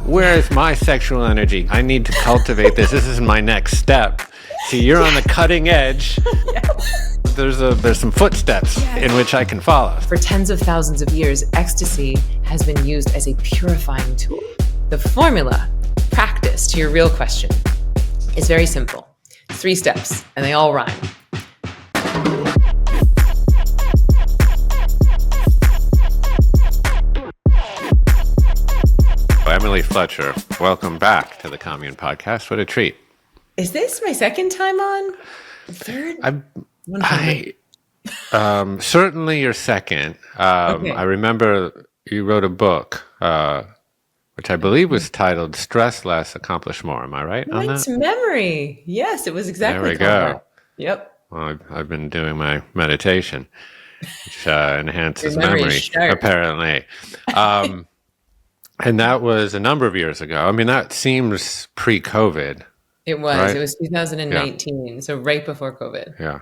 Where is my sexual energy? I need to cultivate this. This is my next step. See, you're on the cutting edge. Yes. There's some footsteps in which I can follow. For tens of thousands of years, ecstasy has been used as a purifying tool. The formula, practice to your real question, is very simple. 3 steps, and they all rhyme. Emily Fletcher, welcome back to the Commune podcast. What a treat. Is this my second time on? Third? Certainly your second. Okay. I remember you wrote a book, which I believe was titled Stress Less, Accomplish More. Am I right on Nice that? memory. Yes, it was exactly There we called go. that. Yep. Well, I've been doing my meditation, which enhances Your memory is memory, sharp. apparently. And that was a number of years ago. I mean, that seems pre-COVID. It was. Right? It was 2019, so right before COVID. Yeah.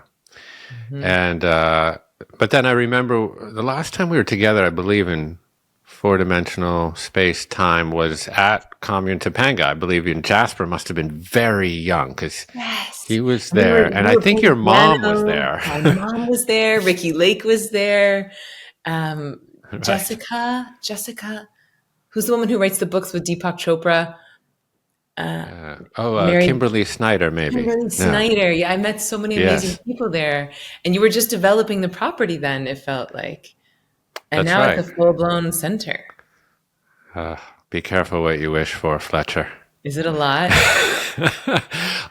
And, but then I remember the last time we were together, I believe in 4-dimensional space time, was at Commune Topanga. I believe in Jasper must have been very young because he was there. And I think your mom was there. My mom was there. Ricky Lake was there. Right. Jessica, who's the woman who writes the books with Deepak Chopra? Kimberly Snyder, maybe. Kimberly Snyder. Yeah, I met so many amazing people there. And you were just developing the property then, it felt like. And That's now right. it's a full-blown center. Be careful what you wish for, Fletcher. Is it a lot?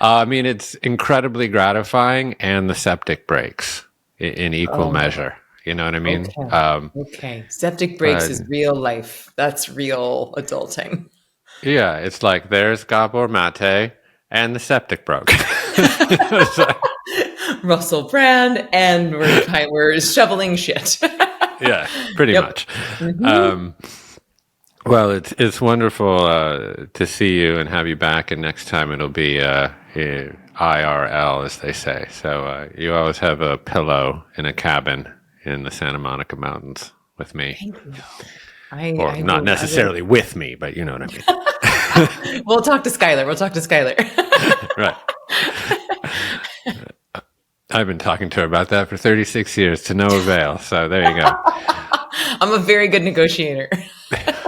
I mean, it's incredibly gratifying, and the septic breaks in equal measure. You know what I mean? Okay. Septic breaks is real life. That's real adulting. Yeah, it's like there's Gabor Mate, and the septic broke. Russell Brand, and we're shoveling shit. Yeah, pretty much. Well, it's wonderful to see you and have you back, and next time it'll be IRL, as they say. So you always have a pillow in a cabin in the Santa Monica Mountains with me. Thank you. Or not necessarily with me, but you know what I mean. We'll talk to Skylar. Right. I've been talking to her about that for 36 years to no avail. So there you go. I'm a very good negotiator.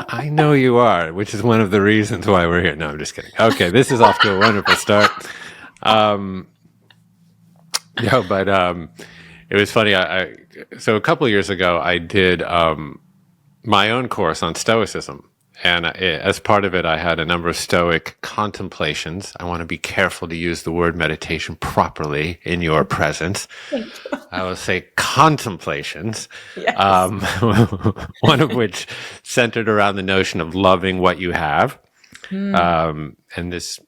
I know you are, which is one of the reasons why we're here. No, I'm just kidding. Okay, this is off to a wonderful start. It was funny. So a couple of years ago, I did my own course on Stoicism. And as part of it, I had a number of Stoic contemplations. I want to be careful to use the word meditation properly in your presence. I will say contemplations, Yes. one of which centered around the notion of loving what you have. And this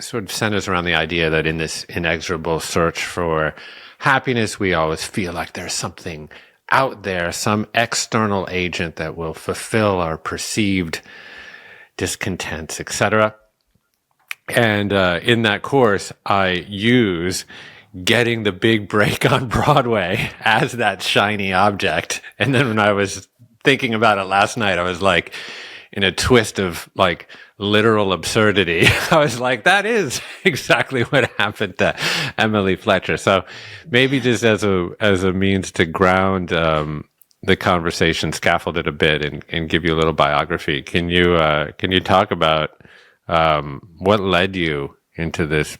sort of centers around the idea that in this inexorable search for happiness, we always feel like there's something out there, some external agent that will fulfill our perceived discontents, etc. And in that course, I use getting the big break on Broadway as that shiny object. And then when I was thinking about it last night, I was like, in a twist of like literal absurdity, I was like, that is exactly what happened to Emily Fletcher. So maybe just as a means to ground the conversation, scaffold it a bit, and give you a little biography. Can you talk about what led you into this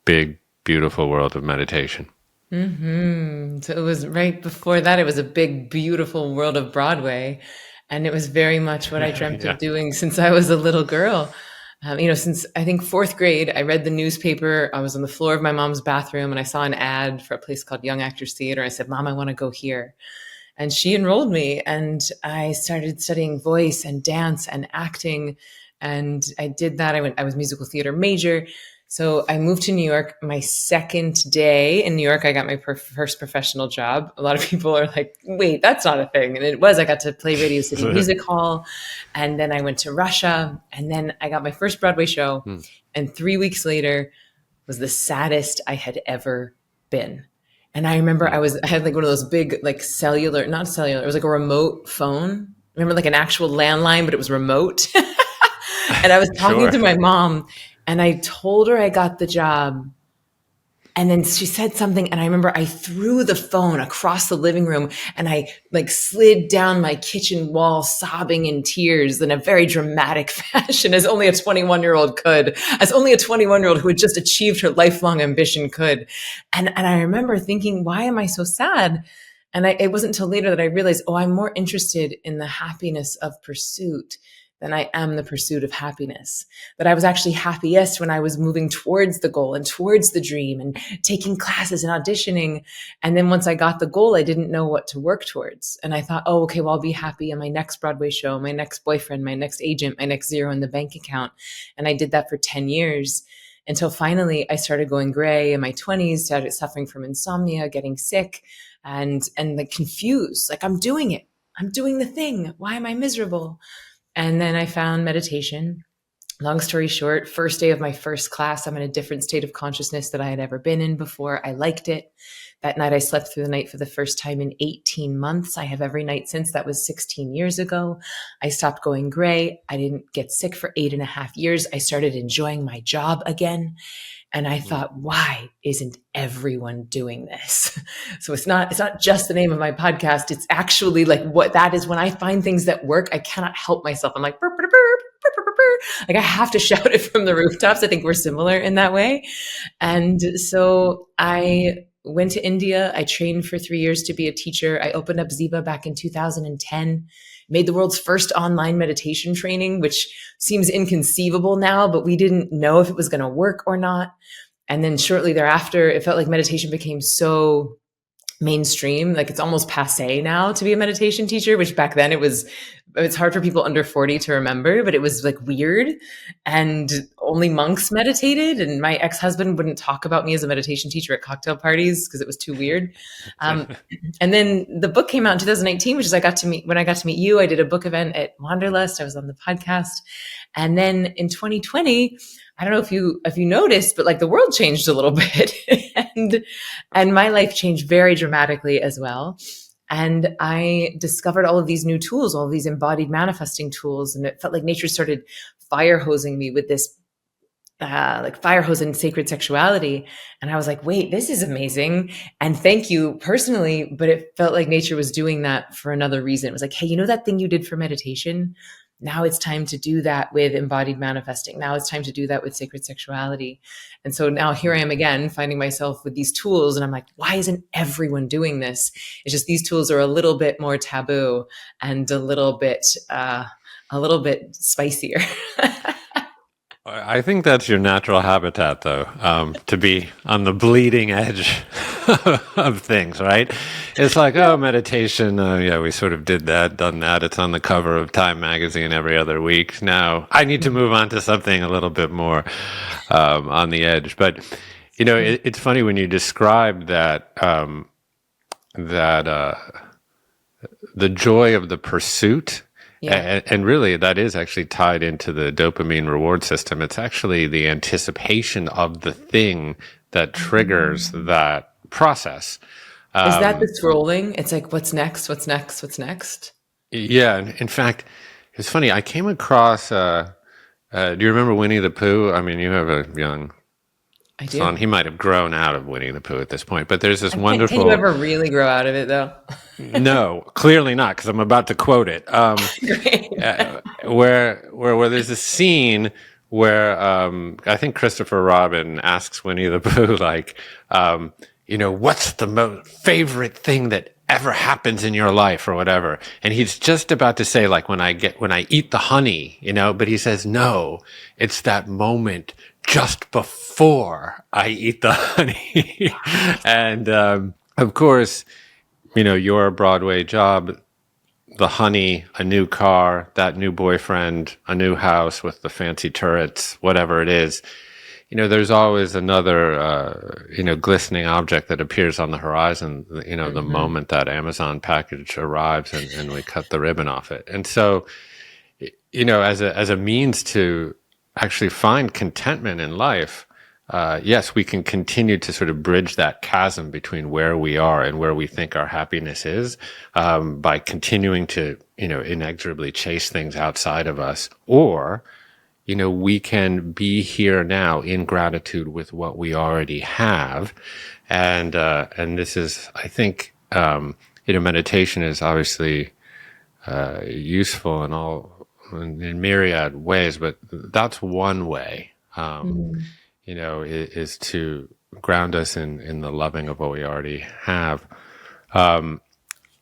big, beautiful world of meditation? So it was right before that. It was a big, beautiful world of Broadway. And it was very much what I dreamt of doing since I was a little girl. Since I think 4th grade, I read the newspaper. I was on the floor of my mom's bathroom and I saw an ad for a place called Young Actors Theater. I said, Mom, I want to go here. And she enrolled me and I started studying voice and dance and acting. And I did that. I was musical theater major. So I moved to New York. My second day in New York, I got my first professional job. A lot of people are like, wait, that's not a thing. And it was. I got to play Radio City Music Hall. And then I went to Russia. And then I got my first Broadway show. And 3 weeks later was the saddest I had ever been. And I remember I had like one of those big, like not cellular, it was like a remote phone. I remember like an actual landline, but it was remote. And I was talking Sure. to my mom and I told her I got the job. And then she said something, and I remember I threw the phone across the living room and I like slid down my kitchen wall, sobbing in tears in a very dramatic fashion, as only a 21-year-old could, as only a 21-year-old who had just achieved her lifelong ambition could. And I remember thinking, why am I so sad? And it wasn't until later that I realized, oh, I'm more interested in the happiness of pursuit than I am the pursuit of happiness. That I was actually happiest when I was moving towards the goal and towards the dream and taking classes and auditioning. And then once I got the goal, I didn't know what to work towards. And I thought, oh, okay, well, I'll be happy in my next Broadway show, my next boyfriend, my next agent, my next zero in the bank account. And I did that for 10 years until finally I started going gray in my 20s, started suffering from insomnia, getting sick and like confused, like I'm doing it. I'm doing the thing. Why am I miserable? And then I found meditation. Long story short, first day of my first class, I'm in a different state of consciousness that I had ever been in before. I liked it. That night, I slept through the night for the first time in 18 months. I have every night since. That was 16 years ago. I stopped going gray. I didn't get sick for 8.5 years. I started enjoying my job again. And I thought, why isn't everyone doing this? So it's not just the name of my podcast. It's actually like what that is. When I find things that work, I cannot help myself. I'm like, burp, burp, burp, burp, burp, burp. Like I have to shout it from the rooftops. I think we're similar in that way. And so I went to India. I trained for 3 years to be a teacher. I opened up Ziva back in 2010. Made the world's first online meditation training, which seems inconceivable now, but we didn't know if it was going to work or not. And then shortly thereafter, it felt like meditation became so mainstream, like it's almost passé now to be a meditation teacher, which back then it's hard for people under 40 to remember, but it was like weird and only monks meditated. And my ex-husband wouldn't talk about me as a meditation teacher at cocktail parties because it was too weird. And then the book came out in 2019, which is when I got to meet you. I did a book event at Wanderlust. I was on the podcast. And then in 2020, I don't know if you noticed, but like the world changed a little bit and my life changed very dramatically as well. And I discovered all of these new tools, all of these embodied manifesting tools. And it felt like nature started fire hosing me with this, like fire hose and sacred sexuality. And I was like, wait, this is amazing. And thank you personally. But it felt like nature was doing that for another reason. It was like, hey, you know that thing you did for meditation? Now it's time to do that with embodied manifesting. Now it's time to do that with sacred sexuality. And so now here I am again, finding myself with these tools. And I'm like, why isn't everyone doing this? It's just these tools are a little bit more taboo and a little bit spicier. I think that's your natural habitat, though, to be on the bleeding edge of things, right? It's like, oh, meditation, yeah, we sort of done that. It's on the cover of Time magazine every other week. Now I need to move on to something a little bit more on the edge. But, it's funny when you describe that, the joy of the pursuit. Yeah. And really, that is actually tied into the dopamine reward system. It's actually the anticipation of the thing that triggers that process. Is that the scrolling? It's like, what's next? What's next? What's next? Yeah. In fact, it's funny. I came across, do you remember Winnie the Pooh? I mean, you have a young son. He might have grown out of Winnie the Pooh at this point, but there's this wonderful... Can you ever really grow out of it, though? No, clearly not, because I'm about to quote it. Where there's a scene where I think Christopher Robin asks Winnie the Pooh, like, what's the favorite thing that ever happens in your life or whatever? And he's just about to say, like, when I eat the honey, but he says, no, it's that moment just before I eat the honey. And of course, your Broadway job, the honey, a new car, that new boyfriend, a new house with the fancy turrets, whatever it is, there's always another, glistening object that appears on the horizon, the moment that Amazon package arrives and we cut the ribbon off it. And so, as a means to actually find contentment in life, yes, we can continue to sort of bridge that chasm between where we are and where we think our happiness is, by continuing to, inexorably chase things outside of us. Or, we can be here now in gratitude with what we already have. And this is, I think, meditation is obviously useful in myriad ways, but that's one way, is to ground us in the loving of what we already have.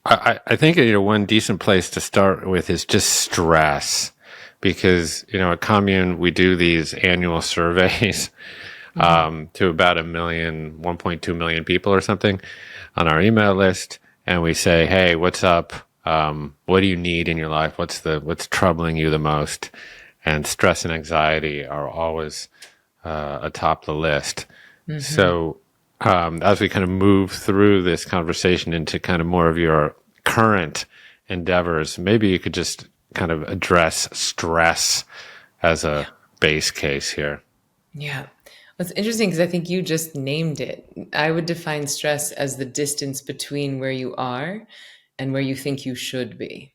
I think, one decent place to start with is just stress, because, at Commune, we do these annual surveys, to about 1.2 million people or something on our email list. And we say, hey, what's up? What do you need in your life? What's troubling you the most? And stress and anxiety are always atop the list. So as we kind of move through this conversation into kind of more of your current endeavors, maybe you could just kind of address stress as a base case here. Yeah. It's interesting because I think you just named it. I would define stress as the distance between where you are and where you think you should be.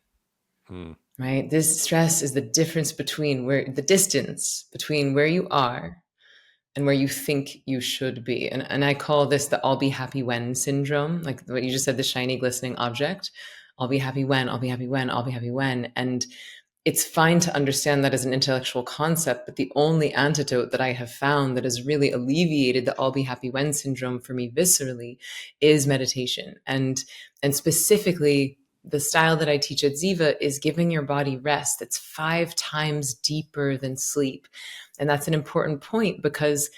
Right? This stress is the distance between where you are and where you think you should be. And I call this the I'll be happy when syndrome, like what you just said, the shiny glistening object. I'll be happy when, I'll be happy when, I'll be happy when. And it's fine to understand that as an intellectual concept, but the only antidote that I have found that has really alleviated the I'll be happy when syndrome for me viscerally is meditation. And specifically, the style that I teach at Ziva is giving your body rest that's 5 times deeper than sleep. And that's an important point, because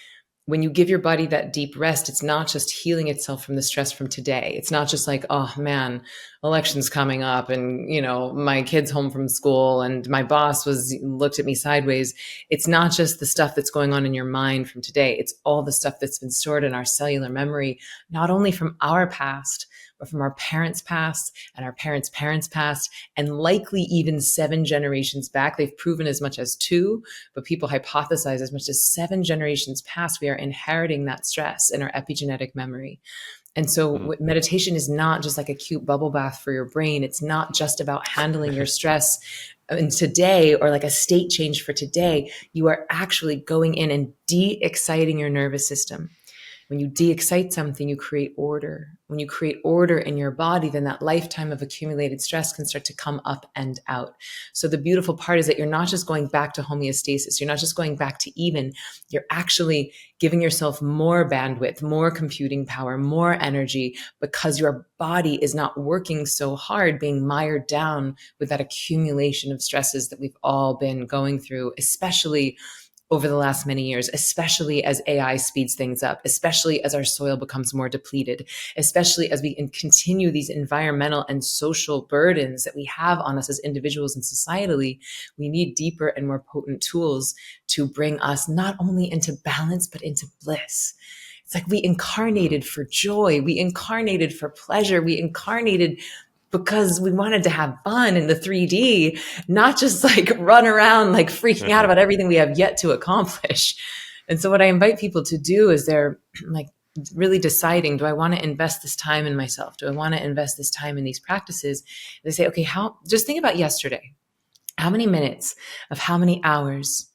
when you give your body that deep rest, it's not just healing itself from the stress from today. It's not just like, oh man, election's coming up and, my kid's home from school and my boss looked at me sideways. It's not just the stuff that's going on in your mind from today. It's all the stuff that's been stored in our cellular memory, not only from our past, but from our parents' past and our parents' parents' past, and likely even 7 generations back. They've proven as much as 2, but people hypothesize as much as 7 generations past, we are inheriting that stress in our epigenetic memory. And so meditation is not just like a cute bubble bath for your brain. It's not just about handling your stress in today or like a state change for today. You are actually going in and de-exciting your nervous system. When you de-excite something, you create order. When you create order in your body, then that lifetime of accumulated stress can start to come up and out. So the beautiful part is that you're not just going back to homeostasis. You're not just going back to even. You're actually giving yourself more bandwidth, more computing power, more energy, because your body is not working so hard, being mired down with that accumulation of stresses that we've all been going through, especially over the last many years, especially as AI speeds things up, especially as our soil becomes more depleted, especially as we continue these environmental and social burdens that we have on us as individuals and societally. We need deeper and more potent tools to bring us not only into balance, but into bliss. It's like we incarnated for joy. We incarnated for pleasure. We incarnated because we wanted to have fun in the 3D, not just like run around like freaking out about everything we have yet to accomplish. And so what I invite people to do is they're like really deciding, do I want to invest this time in myself? Do I want to invest this time in these practices? They say, okay, just think about yesterday. How many minutes of how many hours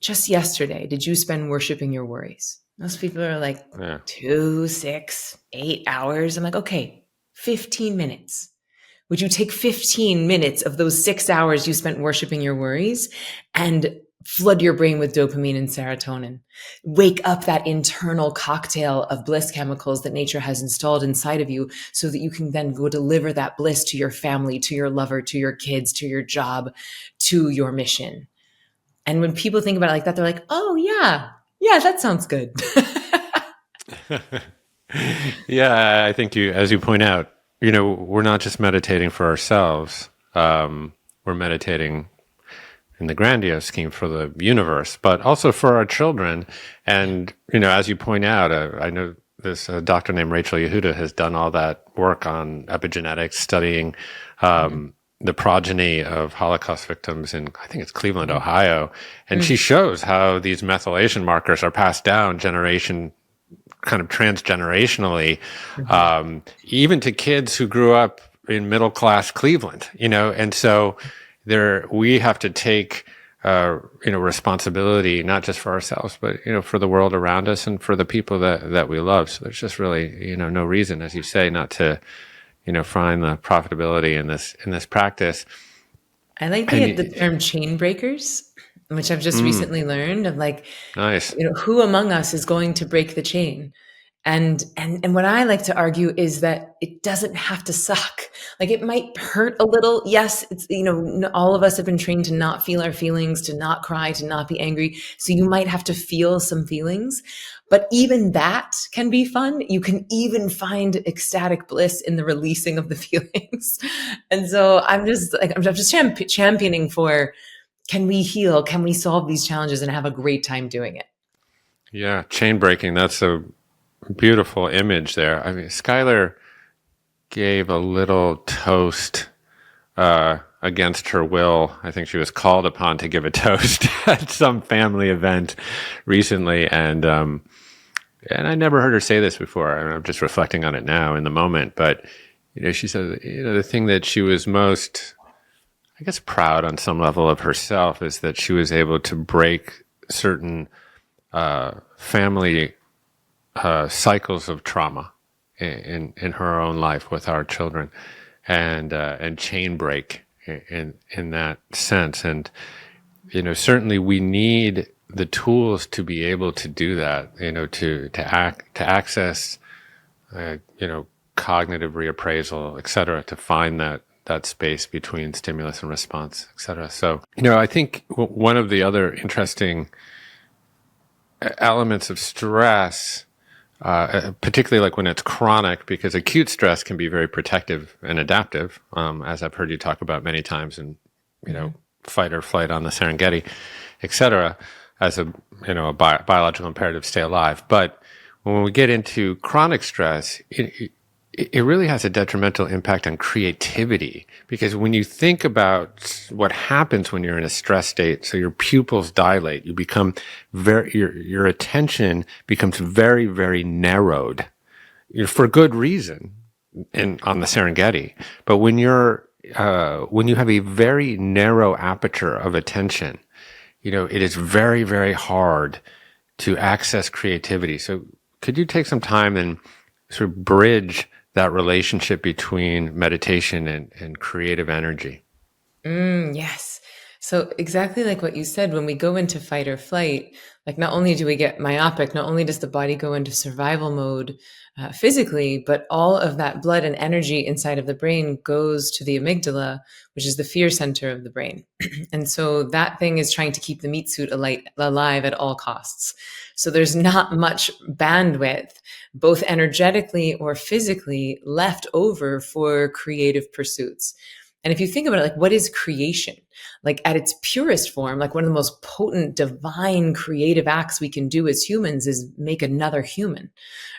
just yesterday did you spend worshiping your worries? Most people are like 2, 6, 8 hours. I'm like, okay, 15 minutes. Would you take 15 minutes of those 6 hours you spent worshiping your worries and flood your brain with dopamine and serotonin? Wake up that internal cocktail of bliss chemicals that nature has installed inside of you so that you can then go deliver that bliss to your family, to your lover, to your kids, to your job, to your mission. And when people think about it like that, they're like, oh yeah, that sounds good. Yeah, I think as you point out, we're not just meditating for ourselves. We're meditating in the grandiose scheme for the universe, but also for our children. And, as you point out, I know this doctor named Rachel Yehuda has done all that work on epigenetics, studying the progeny of Holocaust victims in, I think it's Cleveland, Ohio. And she shows how these methylation markers are passed down kind of transgenerationally, even to kids who grew up in middle-class Cleveland, and so we have to take responsibility, not just for ourselves, but, for the world around us and for the people that we love. So there's just really, no reason, as you say, not to, find the profitability in this practice. I like the term chain breakers, which I've just recently learned of like, Nice. who among us is going to break the chain? And what I like to argue is that it doesn't have to suck. Like it might hurt a little. Yes, it's, all of us have been trained to not feel our feelings, to not cry, to not be angry. So you might have to feel some feelings, but even that can be fun. You can even find ecstatic bliss in the releasing of the feelings. And so I'm just championing for, can we heal? Can we solve these challenges and have a great time doing it? Yeah, chain breaking. That's a beautiful image there. I mean, Skylar gave a little toast against her will. I think she was called upon to give a toast at some family event recently, and I never heard her say this before. I'm just reflecting on it now in the moment. But she said, the thing that she was most, I guess, proud on some level of herself is that she was able to break certain family cycles of trauma in her own life with our children, and chain break in that sense. And certainly we need the tools to be able to do that. To access cognitive reappraisal, et cetera, to find that space between stimulus and response, et cetera. So I think one of the other interesting elements of stress, particularly like when it's chronic, because acute stress can be very protective and adaptive, as I've heard you talk about many times in, fight or flight on the Serengeti, et cetera, as a biological imperative to stay alive. But when we get into chronic stress, it really has a detrimental impact on creativity, because when you think about what happens when you're in a stress state, so your pupils dilate, you become your attention becomes very, very narrowed, for good reason, on the Serengeti. But when you have a very narrow aperture of attention, it is very, very hard to access creativity. So could you take some time and sort of bridge that relationship between meditation and creative energy? Yes. So exactly like what you said, when we go into fight or flight, like not only do we get myopic, not only does the body go into survival mode physically, but all of that blood and energy inside of the brain goes to the amygdala, which is the fear center of the brain. And so that thing is trying to keep the meat suit alive at all costs. So there's not much bandwidth, both energetically or physically, left over for creative pursuits. And if you think about it, like, what is creation? Like at its purest form, like one of the most potent, divine, creative acts we can do as humans is make another human,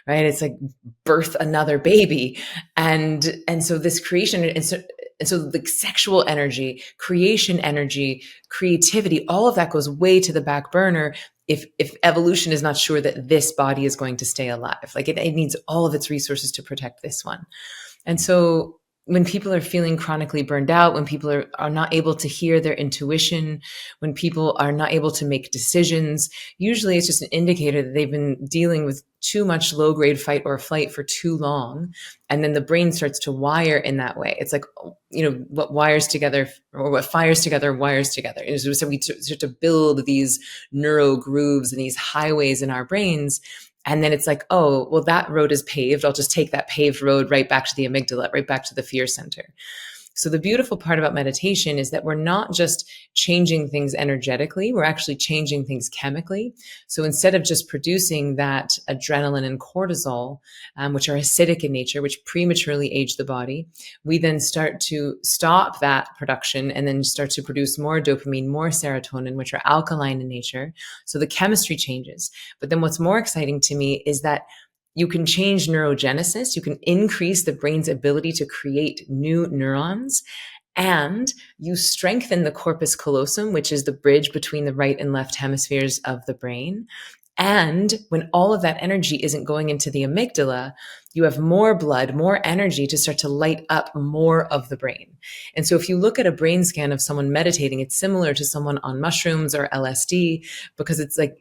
right? It's like birth another baby. And so this creation, and so the sexual energy, creation energy, creativity, all of that goes way to the back burner if evolution is not sure that this body is going to stay alive. Like it needs all of its resources to protect this one. And so when people are feeling chronically burned out, when people are not able to hear their intuition, when people are not able to make decisions, usually it's just an indicator that they've been dealing with too much low-grade fight or flight for too long. And then the brain starts to wire in that way. It's like, what wires together, or what fires together wires together. And so we start to build these neuro grooves and these highways in our brains. And then it's like, oh, well, that road is paved. I'll just take that paved road right back to the amygdala, right back to the fear center. So the beautiful part about meditation is that we're not just changing things energetically, we're actually changing things chemically. So instead of just producing that adrenaline and cortisol, which are acidic in nature, which prematurely age the body, we then start to stop that production and then start to produce more dopamine, more serotonin, which are alkaline in nature. So the chemistry changes. But then what's more exciting to me is that you can change neurogenesis. You can increase the brain's ability to create new neurons, and you strengthen the corpus callosum, which is the bridge between the right and left hemispheres of the brain. And when all of that energy isn't going into the amygdala, you have more blood, more energy to start to light up more of the brain. And so if you look at a brain scan of someone meditating, it's similar to someone on mushrooms or LSD, because it's like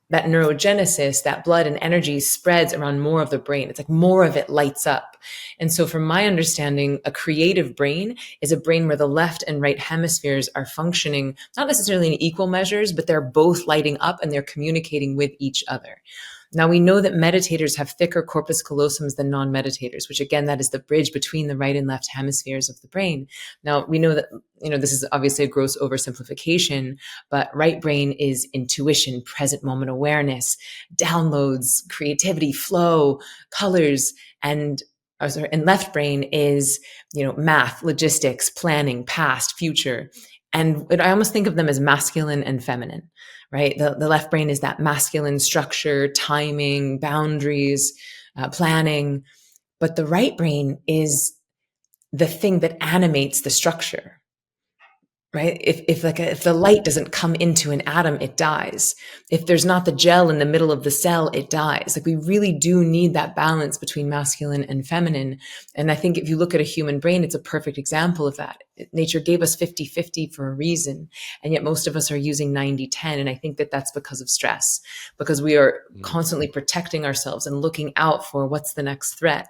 that neurogenesis, that blood and energy spreads around more of the brain. It's like more of it lights up. And so from my understanding, a creative brain is a brain where the left and right hemispheres are functioning, not necessarily in equal measures, but they're both lighting up and they're communicating with each other. Now, we know that meditators have thicker corpus callosums than non-meditators, which again, that is the bridge between the right and left hemispheres of the brain. Now, we know that, this is obviously a gross oversimplification, but right brain is intuition, present moment awareness, downloads, creativity, flow, colors, and left brain is, math, logistics, planning, past, future. And I almost think of them as masculine and feminine, right? The left brain is that masculine structure, timing, boundaries, planning. But the right brain is the thing that animates the structure, right? If the light doesn't come into an atom, it dies. If there's not the gel in the middle of the cell, it dies. Like, we really do need that balance between masculine and feminine. And I think if you look at a human brain, it's a perfect example of that. Nature gave us 50-50 for a reason. And yet most of us are using 90-10. And I think that that's because of stress, because we are constantly protecting ourselves and looking out for what's the next threat.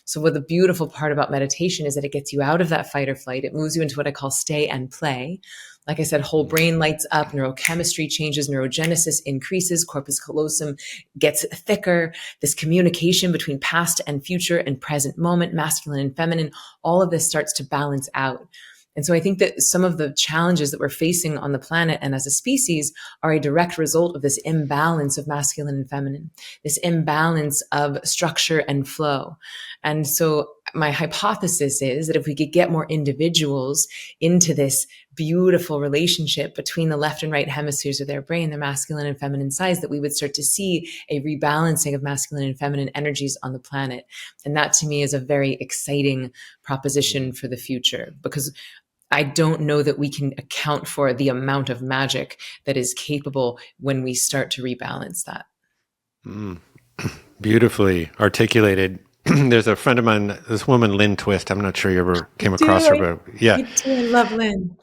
So what the beautiful part about meditation is that it gets you out of that fight or flight. It moves you into what I call stay and play. Like I said, whole brain lights up, neurochemistry changes, neurogenesis increases, corpus callosum gets thicker. This communication between past and future and present moment, masculine and feminine, all of this starts to balance out. And so I think that some of the challenges that we're facing on the planet and as a species are a direct result of this imbalance of masculine and feminine, this imbalance of structure and flow. And so my hypothesis is that if we could get more individuals into this beautiful relationship between the left and right hemispheres of their brain, their masculine and feminine sides, that we would start to see a rebalancing of masculine and feminine energies on the planet. And that to me is a very exciting proposition for the future, because I don't know that we can account for the amount of magic that is capable when we start to rebalance that. Beautifully articulated. There's a friend of mine, this woman, Lynn Twist. I'm not sure you ever came across her, but yeah. I love Lynn.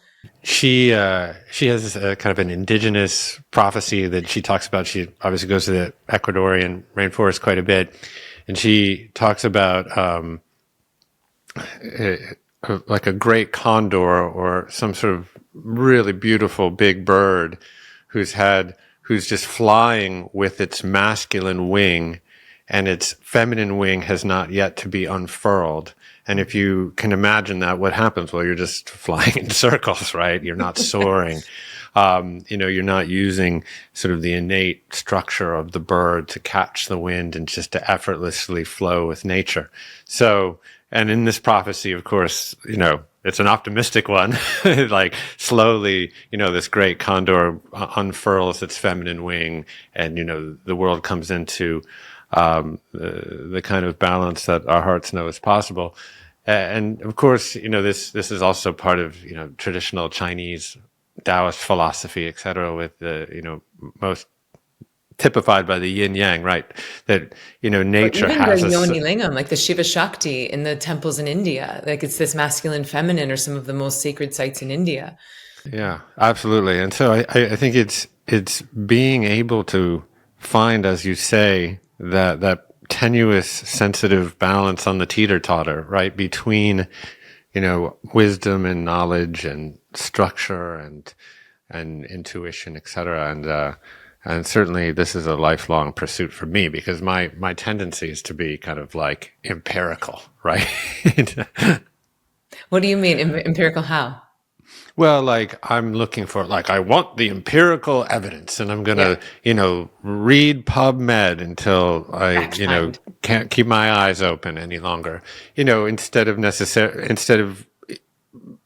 She has a kind of an indigenous prophecy that she talks about. She obviously goes to the Ecuadorian rainforest quite a bit. And she talks about like a great condor or some sort of really beautiful big bird who's just flying with its masculine wing, and its feminine wing has not yet to be unfurled. And if you can imagine that, what happens? Well, you're just flying in circles, right? You're not soaring. You're not using sort of the innate structure of the bird to catch the wind and just to effortlessly flow with nature. So, and in this prophecy, of course, it's an optimistic one. Like slowly, this great condor unfurls its feminine wing, and, the world comes into the kind of balance that our hearts know is possible. And of course, this is also part of, traditional Chinese Taoist philosophy, et cetera, with the, most typified by the yin yang, right? That, nature has the Yoni Lingam, like the Shiva Shakti in the temples in India. Like, it's this masculine, feminine, or some of the most sacred sites in India. Yeah, absolutely. And so I think it's being able to find, as you say, that tenuous, sensitive balance on the teeter-totter, right? Between, wisdom and knowledge and structure and intuition, et cetera. And certainly this is a lifelong pursuit for me, because my tendency is to be kind of like empirical, right? What do you mean empirical? How? Well, like, I'm looking for, like, I want the empirical evidence, and I'm going to, read PubMed until I, can't keep my eyes open any longer, instead of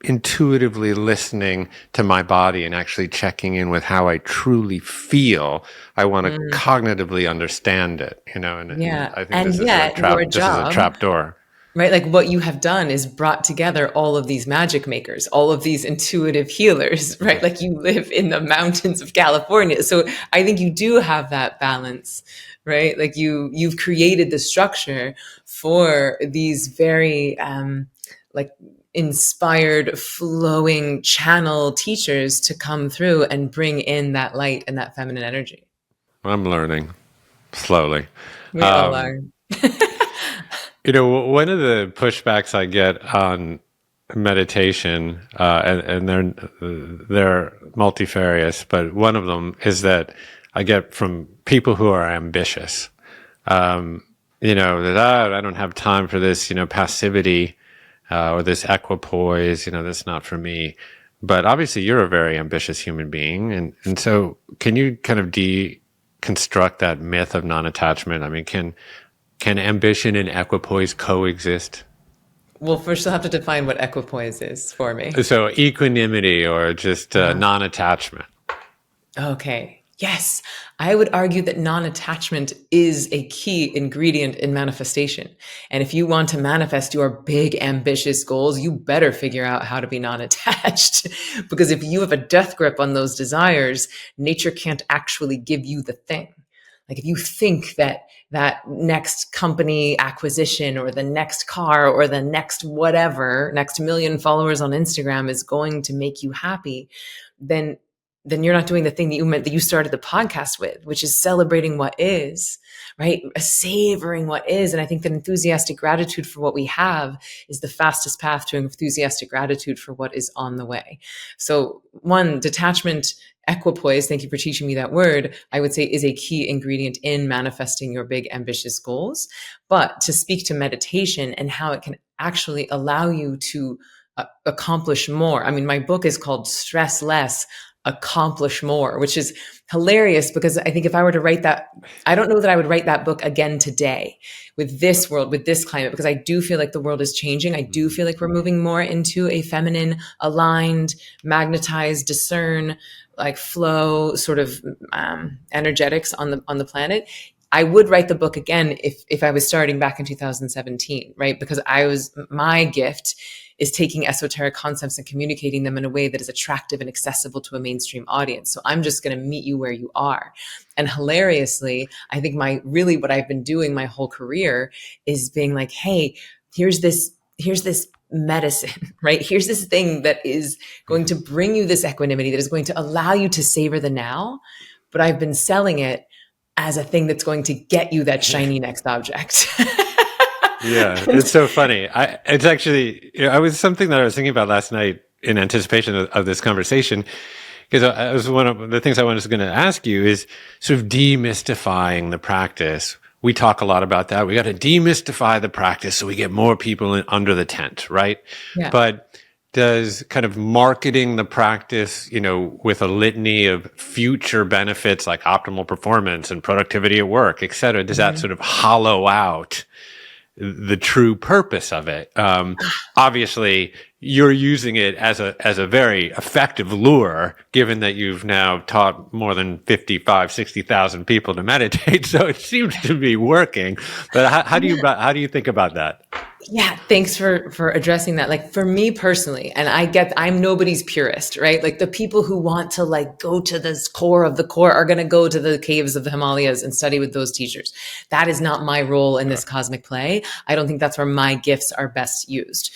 intuitively listening to my body and actually checking in with how I truly feel. I want to cognitively understand it, and I think this is a trap door. right? Like what you have done is brought together all of these magic makers, all of these intuitive healers, right? Like you live in the mountains of California. So I think you do have that balance, right? Like you've created the structure for these very like inspired, flowing channel teachers to come through and bring in that light and that feminine energy. I'm learning slowly. We all are. One of the pushbacks I get on meditation, and they're multifarious, but one of them is that I get from people who are ambitious. That I don't have time for this, passivity, or this equipoise, that's not for me. But obviously, you're a very ambitious human being, and so can you kind of deconstruct that myth of non-attachment? I mean, can ambition and equipoise coexist? Well, first, you'll have to define what equipoise is for me. So equanimity or just non-attachment. Okay. Yes. I would argue that non-attachment is a key ingredient in manifestation. And if you want to manifest your big, ambitious goals, you better figure out how to be non-attached. Because if you have a death grip on those desires, nature can't actually give you the thing. Like if you think that that next company acquisition or the next car or the next whatever, next million followers on Instagram is going to make you happy, then you're not doing the thing that you started the podcast with, which is celebrating what is, right? Savoring what is. And I think that enthusiastic gratitude for what we have is the fastest path to enthusiastic gratitude for what is on the way. So one, detachment, equipoise, thank you for teaching me that word, I would say is a key ingredient in manifesting your big ambitious goals. But to speak to meditation and how it can actually allow you to accomplish more. I mean, my book is called Stress Less, Accomplish More, which is hilarious because I think if I were to write that, I don't know that I would write that book again today with this world, with this climate, because I do feel like the world is changing. I do feel like we're moving more into a feminine, aligned, magnetized, discern, like flow sort of energetics on the planet. I would write the book again if I was starting back in 2017, right? Because my gift is taking esoteric concepts and communicating them in a way that is attractive and accessible to a mainstream audience. So I'm just going to meet you where you are. And hilariously, I think what I've been doing my whole career is being like, hey, here's this medicine, right? Here's this thing that is going to bring you this equanimity, that is going to allow you to savor the now. But I've been selling it as a thing that's going to get you that shiny next object. Yeah, it's so funny. It's actually, I was something that I was thinking about last night in anticipation of this conversation, because one of the things I was going to ask you is sort of demystifying the practice. We talk a lot about that. We got to demystify the practice so we get more people under the tent, right? Yeah. But does kind of marketing the practice, with a litany of future benefits like optimal performance and productivity at work, et cetera, does that sort of hollow out the true purpose of it? Obviously, you're using it as a very effective lure, given that you've now taught more than 60,000 people to meditate. So it seems to be working. But how do you think about that? Yeah, thanks for addressing that. Like for me personally, and I'm nobody's purist, right? Like the people who want to like go to the core of the core are going to go to the caves of the Himalayas and study with those teachers. That is not my role in this cosmic play. I don't think that's where my gifts are best used.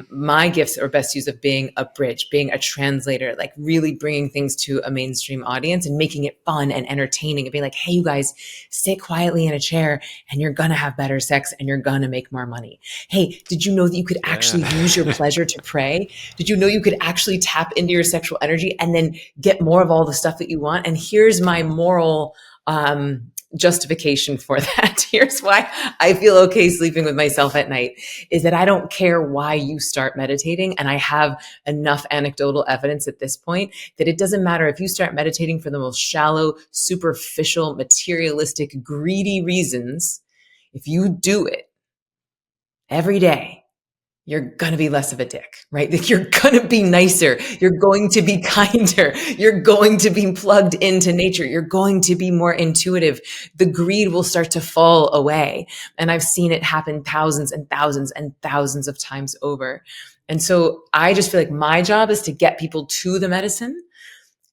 My gifts are best used of being a bridge, being a translator, like really bringing things to a mainstream audience and making it fun and entertaining and being like, hey, you guys, sit quietly in a chair and you're going to have better sex and you're going to make more money. Hey, did you know that you could actually use your pleasure to pray? Did you know you could actually tap into your sexual energy and then get more of all the stuff that you want? And here's my moral justification for that. Here's why I feel okay sleeping with myself at night is that I don't care why you start meditating. And I have enough anecdotal evidence at this point that it doesn't matter if you start meditating for the most shallow, superficial, materialistic, greedy reasons. If you do it every day, you're going to be less of a dick, right? Like you're going to be nicer. You're going to be kinder. You're going to be plugged into nature. You're going to be more intuitive. The greed will start to fall away. And I've seen it happen thousands and thousands and thousands of times over. And so I just feel like my job is to get people to the medicine,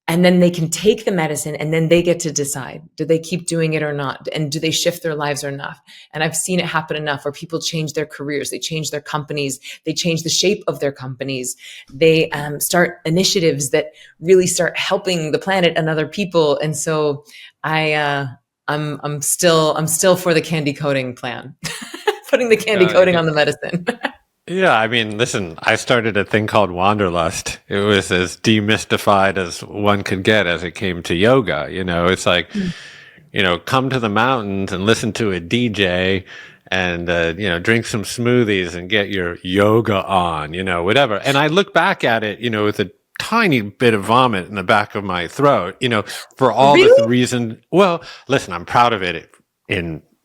and then they can take the medicine, and then they get to decide, do they keep doing it or not? And do they shift their lives or not? And I've seen it happen enough where people change their careers, they change their companies, they change the shape of their companies. They start initiatives that really start helping the planet and other people. And so I'm still for the candy coating plan, putting the candy coating on the medicine. Yeah, I mean, listen, I started a thing called Wanderlust. It was as demystified as one could get as it came to yoga. It's like, come to the mountains and listen to a DJ and, drink some smoothies and get your yoga on, whatever. And I look back at it, with a tiny bit of vomit in the back of my throat, for all the reason. Well, listen, I'm proud of it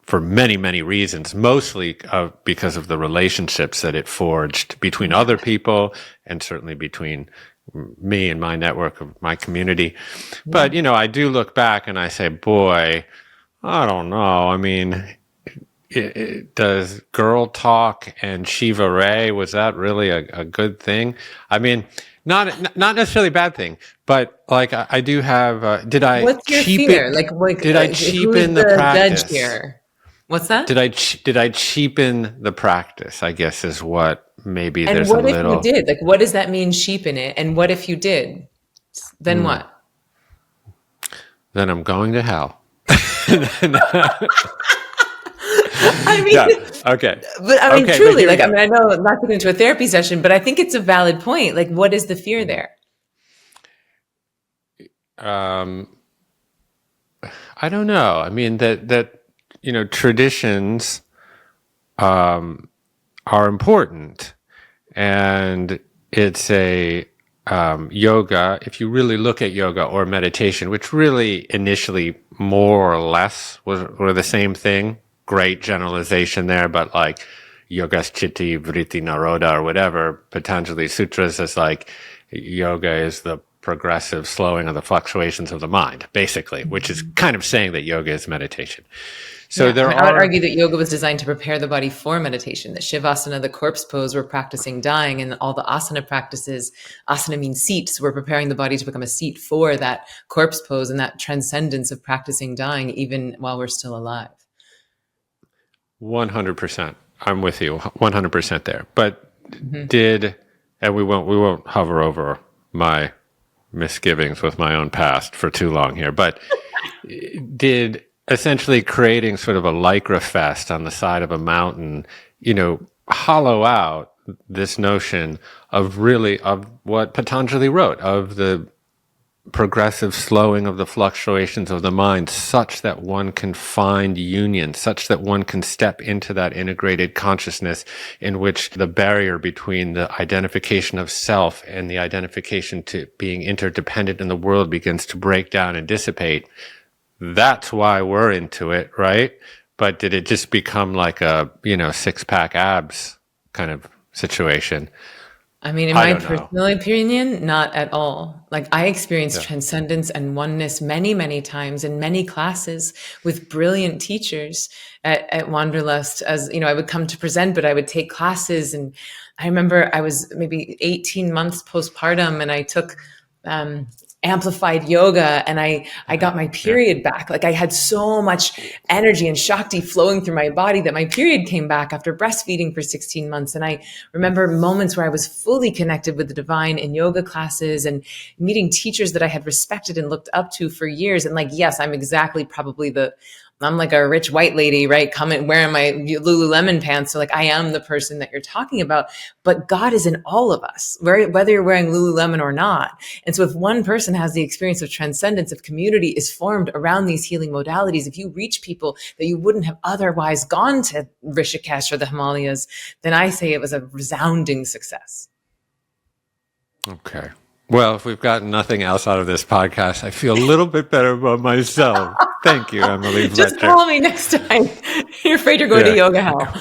for many, many reasons, mostly because of the relationships that it forged between other people and certainly between me and my network of my community. But, I do look back and I say, boy, I don't know. I mean, does girl talk and Shiva Ray, was that really a good thing? I mean, not necessarily a bad thing, but like I do have, did I What's your fear? Did I cheapen the practice? Judge here? What's that? Did I cheapen the practice, I guess, is what maybe and there's what a little. if you did? Like, what does that mean, cheapen it? And what if you did? Then what? Then I'm going to hell. I mean, yeah. Okay. But I mean, truly, I know I'm not getting into a therapy session, but I think it's a valid point. Like, what is the fear there? I don't know. I mean, that traditions are important, and it's a yoga. If you really look at yoga or meditation, which really initially more or less were the same thing. Great generalization there, but like yoga chitti vritti naroda or whatever Patanjali sutras is like, yoga is the progressive slowing of the fluctuations of the mind, basically, which is kind of saying that yoga is meditation. So I would argue that yoga was designed to prepare the body for meditation, that Shavasana, the corpse pose, we're practicing dying, and all the asana practices, asana means seat, so we're preparing the body to become a seat for that corpse pose and that transcendence of practicing dying even while we're still alive. 100%. I'm with you 100% there. But and we won't hover over my misgivings with my own past for too long here, but did essentially creating sort of a lycra fest on the side of a mountain, hollow out this notion of what Patanjali wrote, of the progressive slowing of the fluctuations of the mind, such that one can find union, such that one can step into that integrated consciousness in which the barrier between the identification of self and the identification to being interdependent in the world begins to break down and dissipate. That's why we're into it, right? But did it just become like a, six-pack abs kind of situation? I mean, in my personal opinion, not at all. Like, I experienced transcendence and oneness many, many times in many classes with brilliant teachers at Wanderlust. As I would come to present, but I would take classes. And I remember I was maybe 18 months postpartum, and I took amplified yoga, and I got my period back. Like, I had so much energy and Shakti flowing through my body that my period came back after breastfeeding for 16 months. And I remember moments where I was fully connected with the divine in yoga classes and meeting teachers that I had respected and looked up to for years. And yes, I'm exactly probably I'm like a rich white lady, right? Coming wearing my Lululemon pants. So I am the person that you're talking about, but God is in all of us, whether you're wearing Lululemon or not. And so if one person has the experience of transcendence, if community is formed around these healing modalities, if you reach people that you wouldn't have otherwise gone to Rishikesh or the Himalayas, then I say it was a resounding success. Okay. Well, if we've gotten nothing else out of this podcast, I feel a little bit better about myself. Thank you, Emily Just Fletcher. call me next time you're afraid you're going to Yeah, yoga hell.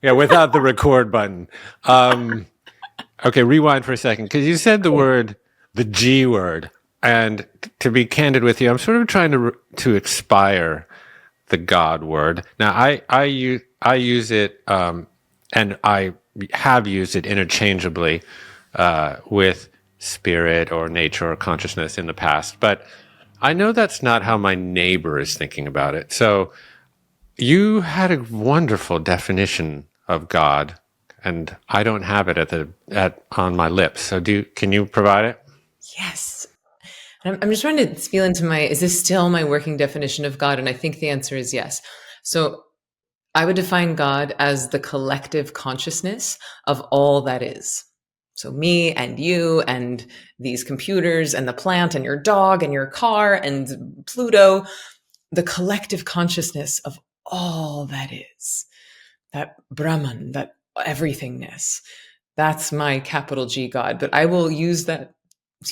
yeah, without the record button. Okay, rewind for a second, because you said the G word, and to be candid with you, I'm sort of trying to expire the God word. Now, I use it, and I have used it interchangeably with spirit or nature or consciousness in the past, but I know that's not how my neighbor is thinking about it. So you had a wonderful definition of God, and I don't have it on my lips. So can you provide it? Yes. I'm just trying to feel into is this still my working definition of God? And I think the answer is yes. So I would define God as the collective consciousness of all that is. So me and you and these computers and the plant and your dog and your car and Pluto, the collective consciousness of all that is, that Brahman, that everythingness. That's my capital G God. But I will use that,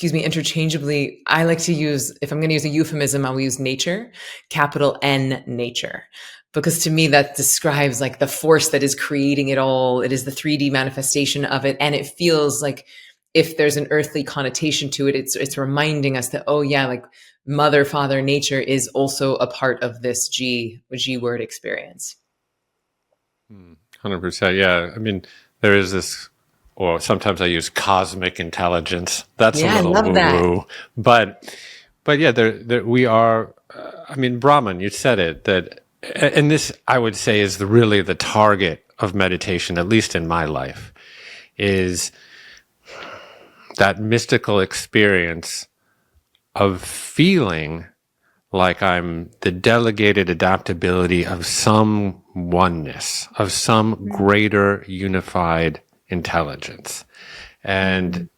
interchangeably. I like to use, if I'm going to use a euphemism, I will use nature, capital N nature. Because to me, that describes like the force that is creating it all. It is the 3D manifestation of it. And it feels like if there's an earthly connotation to it, it's reminding us that, oh yeah, like mother, father, nature is also a part of this G word experience. 100%. Yeah. I mean, there is this, or sometimes I use cosmic intelligence. That's a little woo-woo. But yeah, there we are. I mean, Brahman, you said it, and this, I would say, is really the target of meditation, at least in my life, is that mystical experience of feeling like I'm the delegated adaptability of some oneness, of some greater unified intelligence. And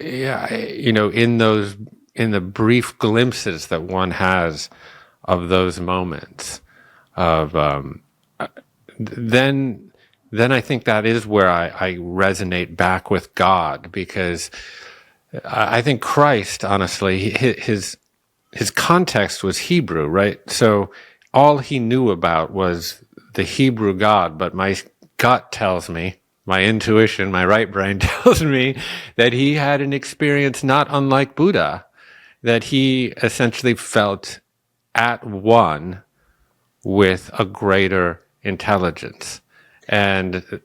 yeah, in the brief glimpses that one has of those moments of, then I think that is where I resonate back with God, because I think Christ, honestly, his context was Hebrew, right? So all he knew about was the Hebrew God, but my gut tells me, my intuition, my right brain tells me that he had an experience not unlike Buddha, that he essentially felt at one with a greater intelligence. And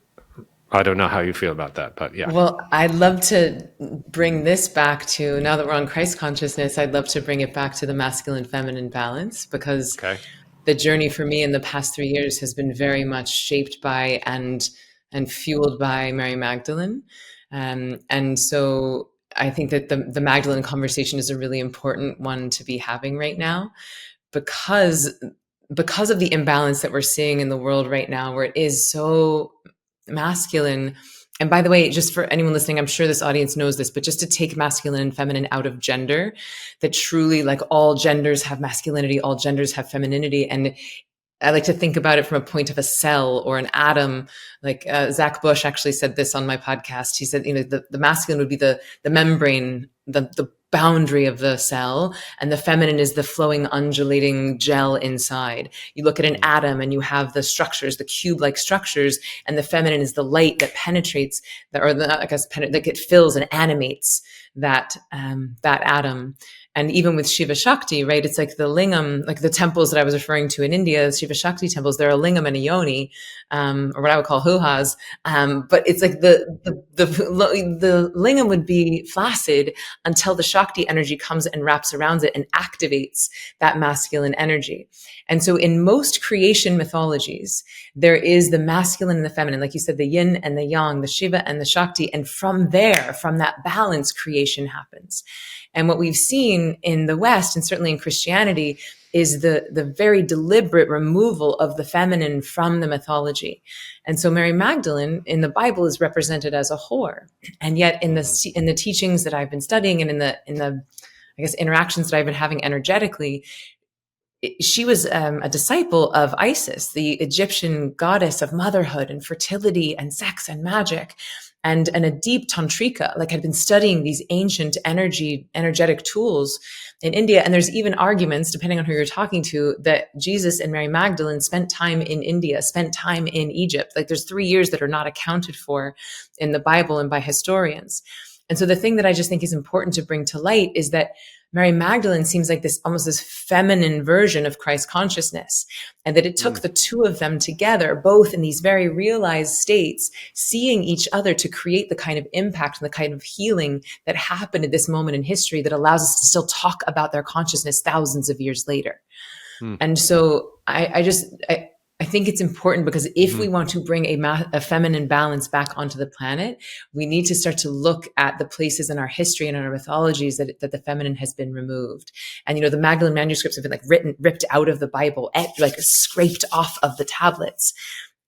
I don't know how you feel about that, but yeah. Well, I'd love to bring this back to, now that we're on Christ consciousness, I'd love to bring it back to the masculine feminine balance, because the journey for me in the past 3 years has been very much shaped by and fueled by Mary Magdalene. And so I think that the Magdalene conversation is a really important one to be having right now, because of the imbalance that we're seeing in the world right now, where it is so masculine. And by the way, just for anyone listening, I'm sure this audience knows this, but just to take masculine and feminine out of gender, that truly, like, all genders have masculinity, all genders have femininity. And I like to think about it from a point of a cell or an atom. Like Zach Bush actually said this on my podcast. He said, the masculine would be the membrane, the boundary of the cell, and the feminine is the flowing, undulating gel inside. You look at an atom and you have the structures, the cube-like structures, and the feminine is the light that penetrates, like it fills and animates that atom. And even with Shiva Shakti, right? It's like the lingam, like the temples that I was referring to in India, Shiva Shakti temples, they're a lingam and a yoni, or what I would call huhas. But it's like the lingam would be flaccid until the Shakti energy comes and wraps around it and activates that masculine energy. And so in most creation mythologies, there is the masculine and the feminine, like you said, the yin and the yang, the Shiva and the Shakti. And from that balance, creation happens. And what we've seen in the West, and certainly in Christianity, is the very deliberate removal of the feminine from the mythology. And so Mary Magdalene in the Bible is represented as a whore. And yet in the teachings that I've been studying, and in the I guess interactions that I've been having energetically, she was a disciple of Isis, the Egyptian goddess of motherhood and fertility and sex and magic, and a deep tantrika, like had been studying these ancient energetic tools in India. And there's even arguments, depending on who you're talking to, that Jesus and Mary Magdalene spent time in India, spent time in Egypt. Like there's 3 years that are not accounted for in the Bible and by historians. And so the thing that I just think is important to bring to light is that Mary Magdalene seems like this almost this feminine version of Christ consciousness, and that it took the two of them together, both in these very realized states, seeing each other to create the kind of impact and the kind of healing that happened at this moment in history that allows us to still talk about their consciousness thousands of years later. And so I think it's important, because if we want to bring a feminine balance back onto the planet, we need to start to look at the places in our history and in our mythologies that the feminine has been removed. And, the Magdalene manuscripts have been like ripped out of the Bible, like scraped off of the tablets.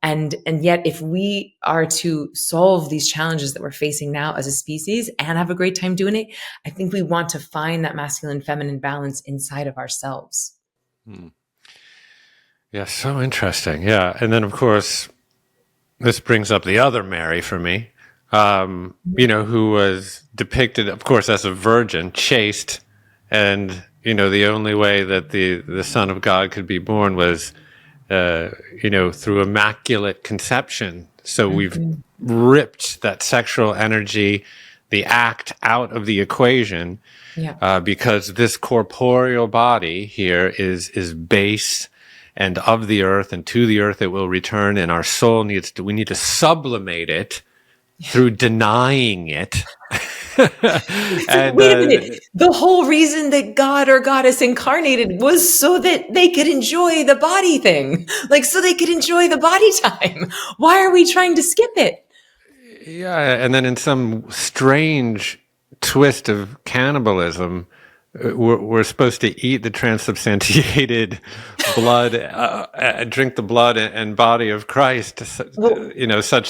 And yet, if we are to solve these challenges that we're facing now as a species and have a great time doing it, I think we want to find that masculine feminine balance inside of ourselves. Yeah, so interesting. Yeah. And then, of course, this brings up the other Mary for me, who was depicted, of course, as a virgin, chaste. And, the only way that the Son of God could be born was, through immaculate conception. So we've ripped that sexual energy, the act, out of the equation, because this corporeal body here is base and of the earth, and to the earth it will return, and our soul we need to sublimate it through denying it. And, wait a minute. The whole reason that God or goddess incarnated was so that they could enjoy the body thing, like so they could enjoy the body time. Why are we trying to skip it? Yeah, and then in some strange twist of cannibalism, we're supposed to eat the transubstantiated blood, drink the blood and body of Christ, such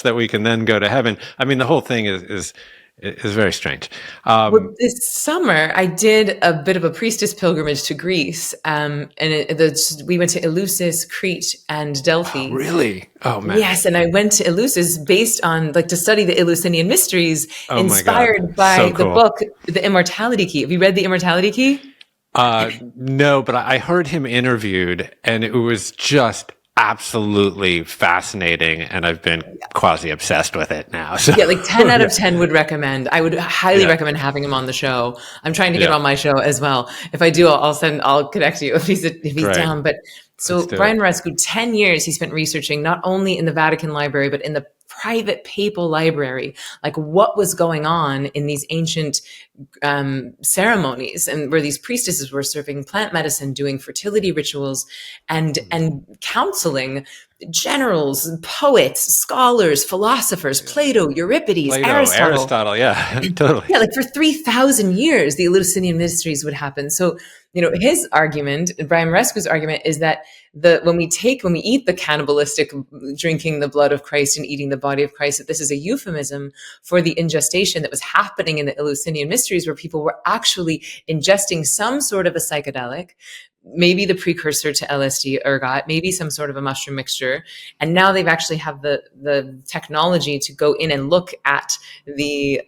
that we can then go to heaven. I mean, the whole thing is very strange. This summer, I did a bit of a priestess pilgrimage to Greece, and we went to Eleusis, Crete, and Delphi. Oh, really? Oh, man. Yes, and I went to Eleusis based on, to study the Eleusinian mysteries, inspired by the book, The Immortality Key. Have you read The Immortality Key? No, but I heard him interviewed, and it was just absolutely fascinating, and I've been quasi obsessed with it now. So. Yeah, 10 out of 10 would recommend. I would highly recommend having him on the show. I'm trying to get him on my show as well. If I do, I'll connect you if he's down. But so Brian Rescu, 10 years he spent researching not only in the Vatican Library, but in the private papal library, like what was going on in these ancient ceremonies, and where these priestesses were serving plant medicine, doing fertility rituals, and counseling generals, poets, scholars, philosophers, Plato, Aristotle. Yeah, totally. Yeah, for 3,000 years, the Eleusinian mysteries would happen. So, his argument, Brian Rescu's argument, is that when we eat the cannibalistic, drinking the blood of Christ and eating the body of Christ, that this is a euphemism for the ingestion that was happening in the Eleusinian mysteries, where people were actually ingesting some sort of a psychedelic, maybe the precursor to LSD, ergot, maybe some sort of a mushroom mixture. And now they've actually have the technology to go in and look at the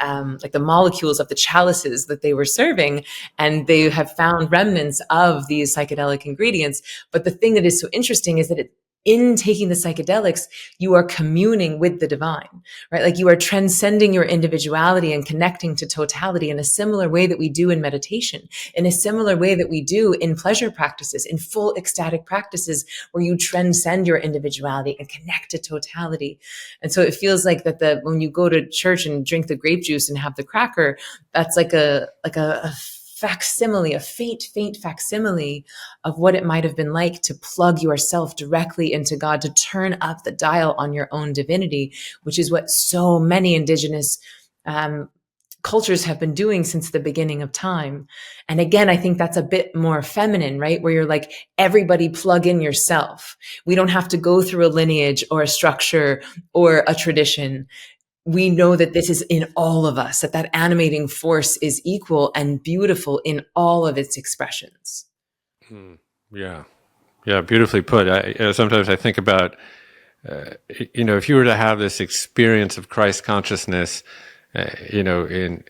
molecules of the chalices that they were serving. And they have found remnants of these psychedelic ingredients. But the thing that is so interesting is that in taking the psychedelics, you are communing with the divine, right? You are transcending your individuality and connecting to totality in a similar way that we do in meditation, in a similar way that we do in pleasure practices, in full ecstatic practices, where you transcend your individuality and connect to totality. And so it feels like that when you go to church and drink the grape juice and have the cracker, that's like a facsimile, a faint facsimile of what it might have been like to plug yourself directly into God, to turn up the dial on your own divinity, which is what so many indigenous cultures have been doing since the beginning of time. And again, I think that's a bit more feminine, right? Where you're everybody plug in yourself. We don't have to go through a lineage or a structure or a tradition. We know that this is in all of us, that animating force is equal and beautiful in all of its expressions. Yeah, beautifulully put. Sometimes I think about, if you were to have this experience of Christ consciousness, in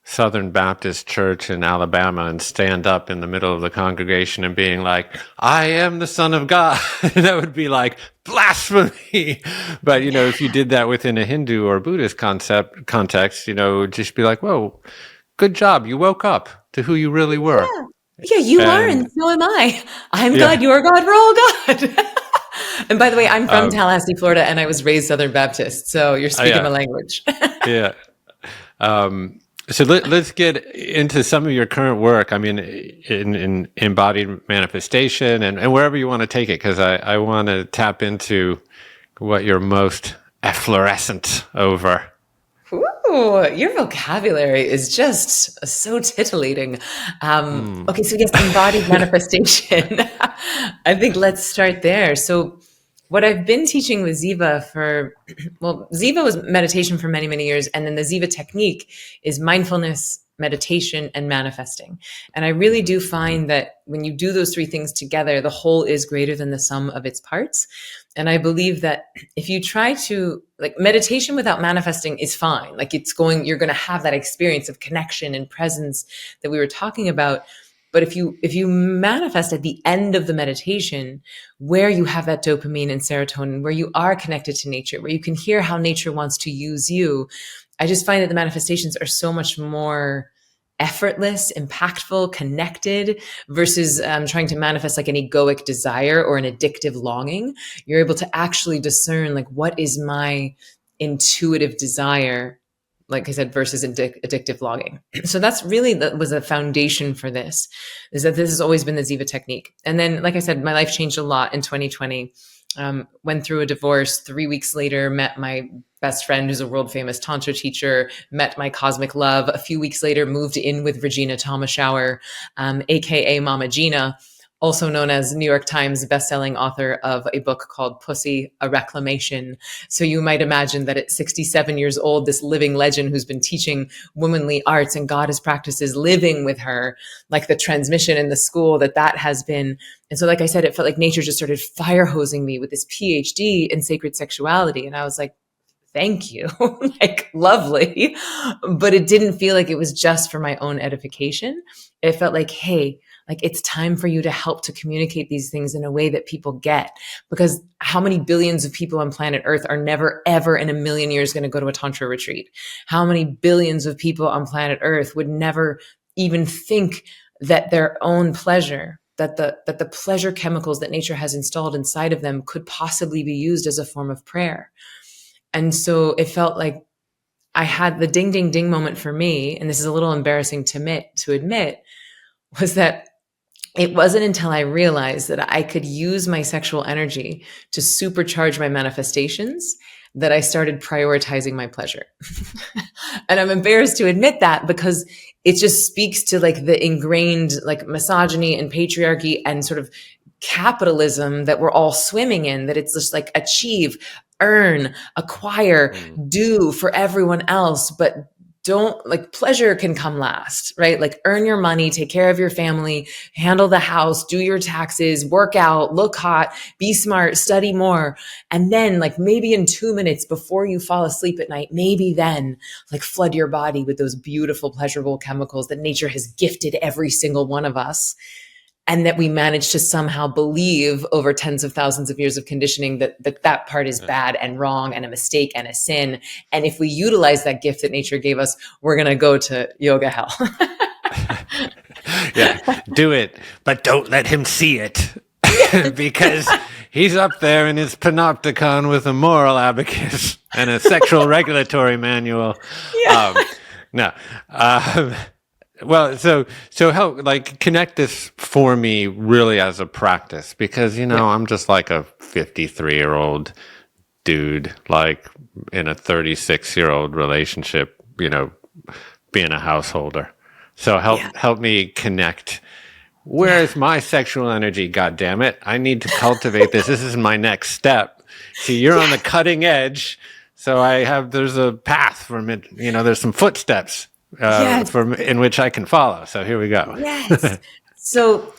Southern Baptist church in Alabama and stand up in the middle of the congregation and being like, I am the Son of God. That would be like blasphemy. But, if you did that within a Hindu or Buddhist context, it would just be like, whoa, good job. You woke up to who you really were. Yeah, you are, and And so am I. I'm God, yeah, you're God, we're all God. And by the way, I'm from Tallahassee, Florida, and I was raised Southern Baptist, so you're speaking my yeah, language. yeah. So let's get into some of your current work. I mean, in embodied manifestation and wherever you want to take it, because I want to tap into what you're most efflorescent over. Ooh, your vocabulary is just so tittillating. Okay, so yes, embodied manifestation. I think let's start there. So, what I've been teaching with Ziva Ziva was meditation for many, many years. And then the Ziva technique is mindfulness, meditation, and manifesting. And I really do find that when you do those three things together, the whole is greater than the sum of its parts. And I believe that if you try to, like, meditation without manifesting is fine. Like, you're going to have that experience of connection and presence that we were talking about. But if you manifest at the end of the meditation, where you have that dopamine and serotonin, where you are connected to nature, where you can hear how nature wants to use you, I just find that the manifestations are so much more effortless, impactful, connected versus trying to manifest like an egoic desire or an addictive longing. You're able to actually discern, like, what is my intuitive desire, like I said, versus addictive longing. So that's really was a foundation for this, is that this has always been the Ziva technique. And then, like I said, my life changed a lot in 2020. Went through a divorce. 3 weeks later, met my best friend who's a world famous Tantra teacher, met my cosmic love. A few weeks later, moved in with Regina Thomasschauer, AKA Mama Gina, also known as New York Times bestselling author of a book called Pussy, a Reclamation. So you might imagine that at 67 years old, this living legend who's been teaching womanly arts and goddess practices, living with her, like the transmission in the school that has been. And so, like I said, it felt like nature just started fire hosing me with this PhD in sacred sexuality. And I was like, thank you, like, lovely. But it didn't feel like it was just for my own edification. It felt like, hey, like, it's time for you to help to communicate these things in a way that people get. Because how many billions of people on planet Earth are never, ever in a million years going to go to a Tantra retreat? How many billions of people on planet Earth would never even think that their own pleasure, that the pleasure chemicals that nature has installed inside of them could possibly be used as a form of prayer? And so it felt like I had the ding, ding, ding moment for me. And this is a little embarrassing to admit, was that it wasn't until I realized that I could use my sexual energy to supercharge my manifestations that I started prioritizing my pleasure. And I'm embarrassed to admit that, because it just speaks to, like, the ingrained, like, misogyny and patriarchy and sort of capitalism that we're all swimming in, that it's just like achieve, earn, acquire, do for everyone else, but don't, like, pleasure can come last, right? Like, earn your money, take care of your family, handle the house, do your taxes, work out, look hot, be smart, study more. And then, like, maybe in 2 minutes before you fall asleep at night, maybe then, like, flood your body with those beautiful, pleasurable chemicals that nature has gifted every single one of us. And that we manage to somehow believe over tens of thousands of years of conditioning that part is bad and wrong and a mistake and a sin. And if we utilize that gift that nature gave us, we're going to go to yoga hell. Yeah, do it, but don't let him see it. Because he's up there in his panopticon with a moral abacus and a sexual regulatory manual. Yeah. No. Well, so help, like, connect this for me really as a practice, because, I'm just like a 53-year-old dude, like, in a 36-year-old relationship, being a householder. So help me connect. Where is my sexual energy? God damn it. I need to cultivate this. This is my next step. See, you're on the cutting edge. So there's a path for me, there's some footsteps. Yes. In which I can follow. So here we go. Yes. So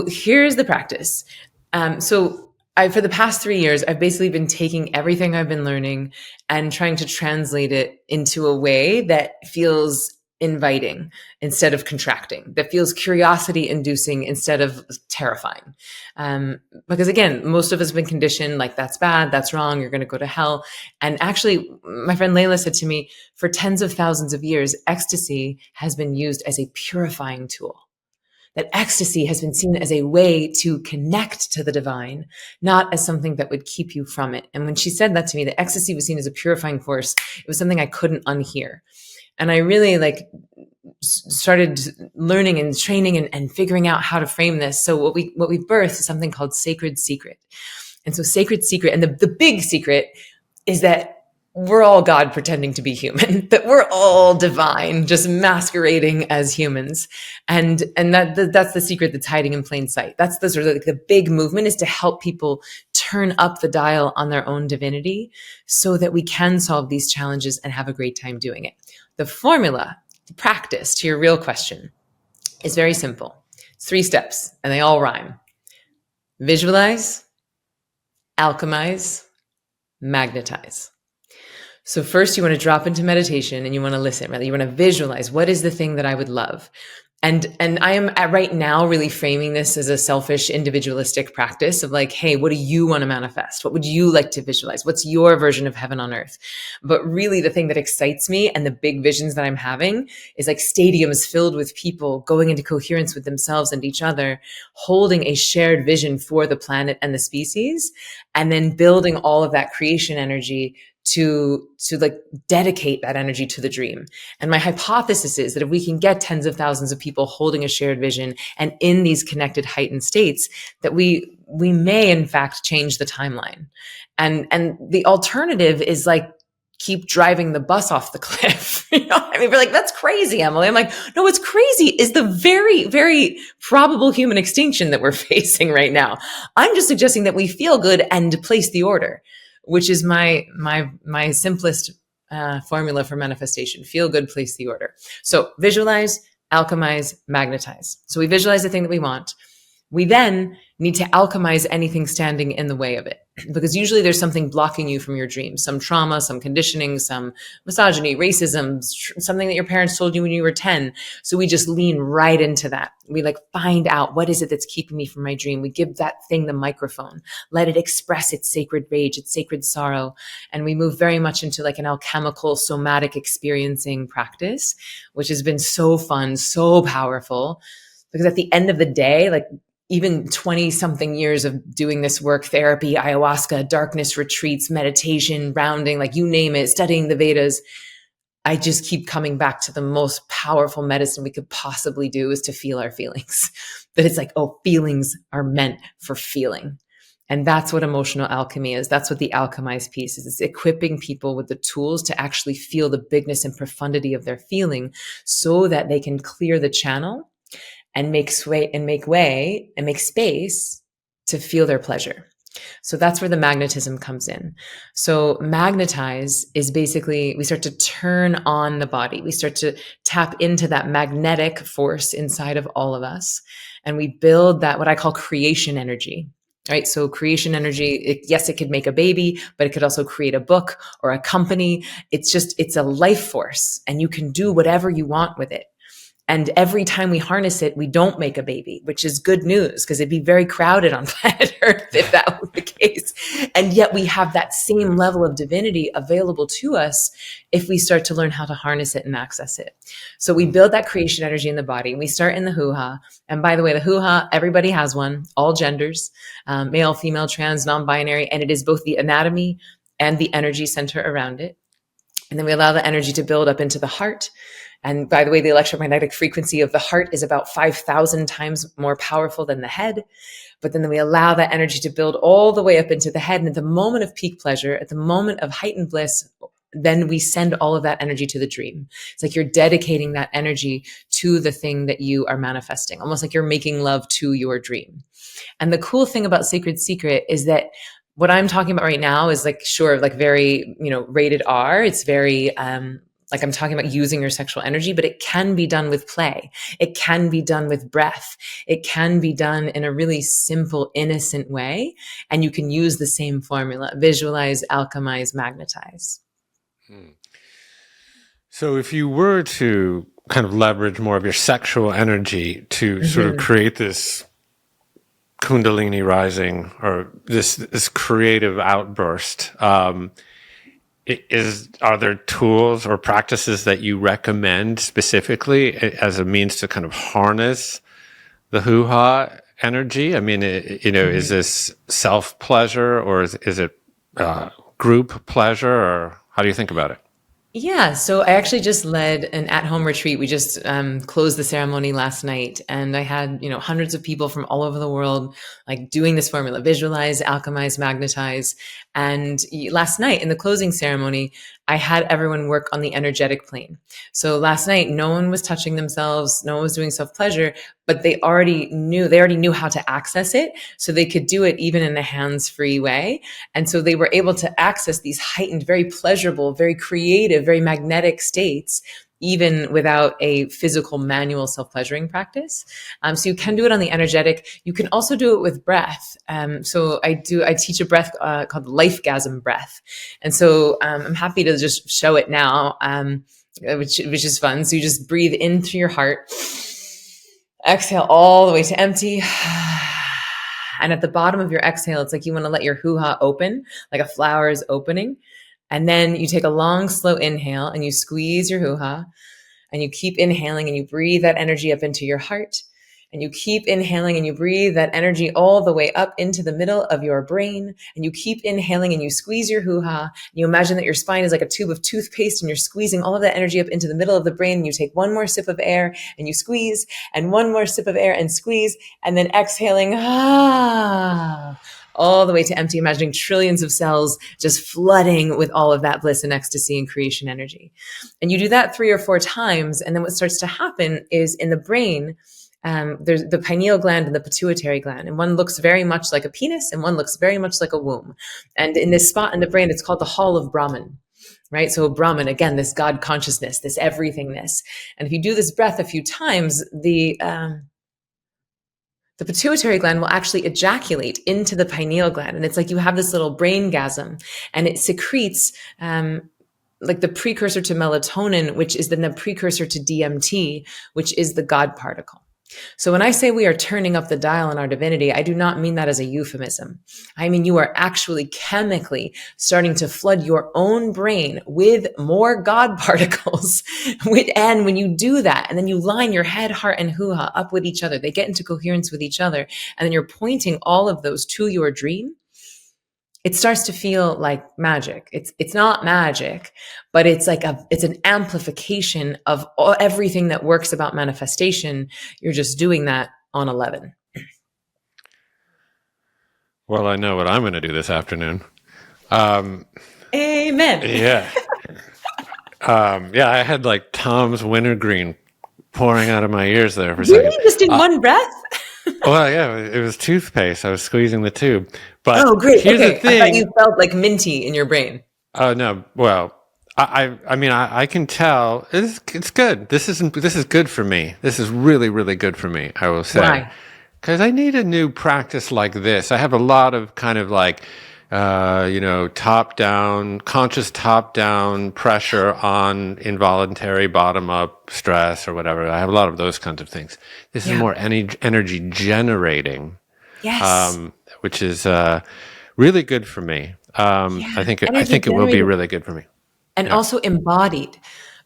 here's the practice. For the past 3 years, I've basically been taking everything I've been learning and trying to translate it into a way that feels inviting instead of contracting, that feels curiosity inducing instead of terrifying. Because again, most of us have been conditioned like, that's bad, that's wrong, you're going to go to hell. And actually, my friend Layla said to me, for tens of thousands of years, ecstasy has been used as a purifying tool. That ecstasy has been seen as a way to connect to the divine, not as something that would keep you from it. And when she said that to me, that ecstasy was seen as a purifying force, it was something I couldn't unhear. And I really started learning and training and figuring out how to frame this. So what we birthed is something called sacred secret. And so sacred secret, and the big secret is that we're all God pretending to be human, that we're all divine, just masquerading as humans. And that's the secret that's hiding in plain sight. That's the sort of the big movement, is to help people turn up the dial on their own divinity so that we can solve these challenges and have a great time doing it. The formula, the practice to your real question is very simple. It's 3 steps and they all rhyme. Visualize, alchemize, magnetize. So first you want to drop into meditation and you want to listen, right? You want to visualize, what is the thing that I would love? And I am right now really framing this as a selfish, individualistic practice of like, hey, what do you want to manifest? What would you like to visualize? What's your version of heaven on earth? But really the thing that excites me and the big visions that I'm having is like stadiums filled with people going into coherence with themselves and each other, holding a shared vision for the planet and the species, and then building all of that creation energy to like dedicate that energy to the dream. And my hypothesis is that if we can get tens of thousands of people holding a shared vision and in these connected heightened states, that we may in fact change the timeline. And the alternative is like, keep driving the bus off the cliff. You know, I mean, we're like, that's crazy, Emily. I'm like, no, what's crazy is the very, very probable human extinction that we're facing right now. I'm just suggesting that we feel good and place the order, which is my simplest formula for manifestation. Feel good, place the order. So visualize, alchemize, magnetize. So we visualize the thing that we want. We then need to alchemize anything standing in the way of it, because usually there's something blocking you from your dreams, some trauma, some conditioning, some misogyny, racism, something that your parents told you when you were 10. So we just lean right into that. We like find out, what is it that's keeping me from my dream? We give that thing the microphone, let it express its sacred rage, its sacred sorrow. And we move very much into like an alchemical somatic experiencing practice, which has been so fun, so powerful, because at the end of the day, like, even 20 something years of doing this work, therapy, ayahuasca, darkness retreats, meditation, rounding, like you name it, studying the Vedas, I just keep coming back to the most powerful medicine we could possibly do is to feel our feelings. That it's like, oh, feelings are meant for feeling. And that's what emotional alchemy is. That's what the alchemized piece is. It's equipping people with the tools to actually feel the bigness and profundity of their feeling so that they can clear the channel and make space to feel their pleasure. So that's where the magnetism comes in. So magnetize is basically, we start to turn on the body. We start to tap into that magnetic force inside of all of us. And we build that, what I call creation energy, right? So creation energy, yes, it could make a baby, but it could also create a book or a company. It's a life force, and you can do whatever you want with it. And every time we harness it, we don't make a baby, which is good news, because it'd be very crowded on planet Earth if that was the case. And yet we have that same level of divinity available to us if we start to learn how to harness it and access it. So we build that creation energy in the body. We start in the hoo-ha. And by the way, the hoo-ha, everybody has one, all genders, male, female, trans, non-binary. And it is both the anatomy and the energy center around it. And then we allow the energy to build up into the heart. And by the way, the electromagnetic frequency of the heart is about 5,000 times more powerful than the head. But then we allow that energy to build all the way up into the head. And at the moment of peak pleasure, at the moment of heightened bliss, then we send all of that energy to the dream. It's like you're dedicating that energy to the thing that you are manifesting, almost like you're making love to your dream. And the cool thing about Sacred Secret is that what I'm talking about right now is like, sure, like very, rated R. It's very, like I'm talking about using your sexual energy, but it can be done with play. It can be done with breath. It can be done in a really simple, innocent way. And you can use the same formula: visualize, alchemize, magnetize. So if you were to kind of leverage more of your sexual energy to sort of Mhm. create this Kundalini rising or this creative outburst, are there tools or practices that you recommend specifically as a means to kind of harness the hoo-ha energy? I mean, is Mhm. this self-pleasure or is it group pleasure, or how do you think about it? Yeah, so I actually just led an at-home retreat. We just closed the ceremony last night, and I had hundreds of people from all over the world like doing this formula: visualize, alchemize, magnetize. And last night in the closing ceremony, I had everyone work on the energetic plane. So last night, no one was touching themselves, no one was doing self-pleasure, but they already knew how to access it, so they could do it even in a hands-free way. And so they were able to access these heightened, very pleasurable, very creative, very magnetic states, even without a physical manual self-pleasuring practice. So you can do it on the energetic. You can also do it with breath. I teach a breath called lifegasm breath. And so I'm happy to just show it now, which is fun. So you just breathe in through your heart, exhale all the way to empty. And at the bottom of your exhale, it's like you want to let your hoo-ha open, like a flower is opening. And then you take a long, slow inhale and you squeeze your hoo-ha and you keep inhaling and you breathe that energy up into your heart. And you keep inhaling and you breathe that energy all the way up into the middle of your brain. And you keep inhaling and you squeeze your hoo-ha. You imagine that your spine is like a tube of toothpaste and you're squeezing all of that energy up into the middle of the brain. And you take one more sip of air and you squeeze, and one more sip of air and squeeze, and then exhaling, all the way to empty, imagining trillions of cells just flooding with all of that bliss and ecstasy and creation energy. And you do that 3 or 4 times. And then what starts to happen is in the brain, there's the pineal gland and the pituitary gland, and one looks very much like a penis and one looks very much like a womb. And in this spot in the brain, it's called the hall of Brahman, right? So Brahman, again, this God consciousness, this everythingness. And if you do this breath a few times, the pituitary gland will actually ejaculate into the pineal gland. And it's like you have this little brain gasm, and it secretes like the precursor to melatonin, which is then the precursor to DMT, which is the God particle. So when I say we are turning up the dial in our divinity, I do not mean that as a euphemism. I mean, you are actually chemically starting to flood your own brain with more God particles. And when you do that, and then you line your head, heart, and hoo-ha up with each other, they get into coherence with each other, and then you're pointing all of those to your dream, it starts to feel like magic. It's not magic, but it's an amplification of everything that works about manifestation. You're just doing that on 11. Well, I know what I'm going to do this afternoon. Amen. Yeah. Yeah, I had like Tom's wintergreen pouring out of my ears there for a second. Really? Just in one breath? Well, yeah, it was toothpaste. I was squeezing the tube. Oh, But great. here's the Okay. I thought thing. you felt like minty in your brain. Oh no. Well, I mean, I can tell it's good. This is good for me. This is really, really good for me, I will say. Why? Because I need a new practice like this. I have a lot of kind of like, top down, conscious top down pressure on involuntary bottom up stress or whatever. I have a lot of those kinds of things. This is Yeah. more energy generating, Yes. which is really good for me. Yeah. I Energy think it will be generating. really good for me. And Yeah. also embodied,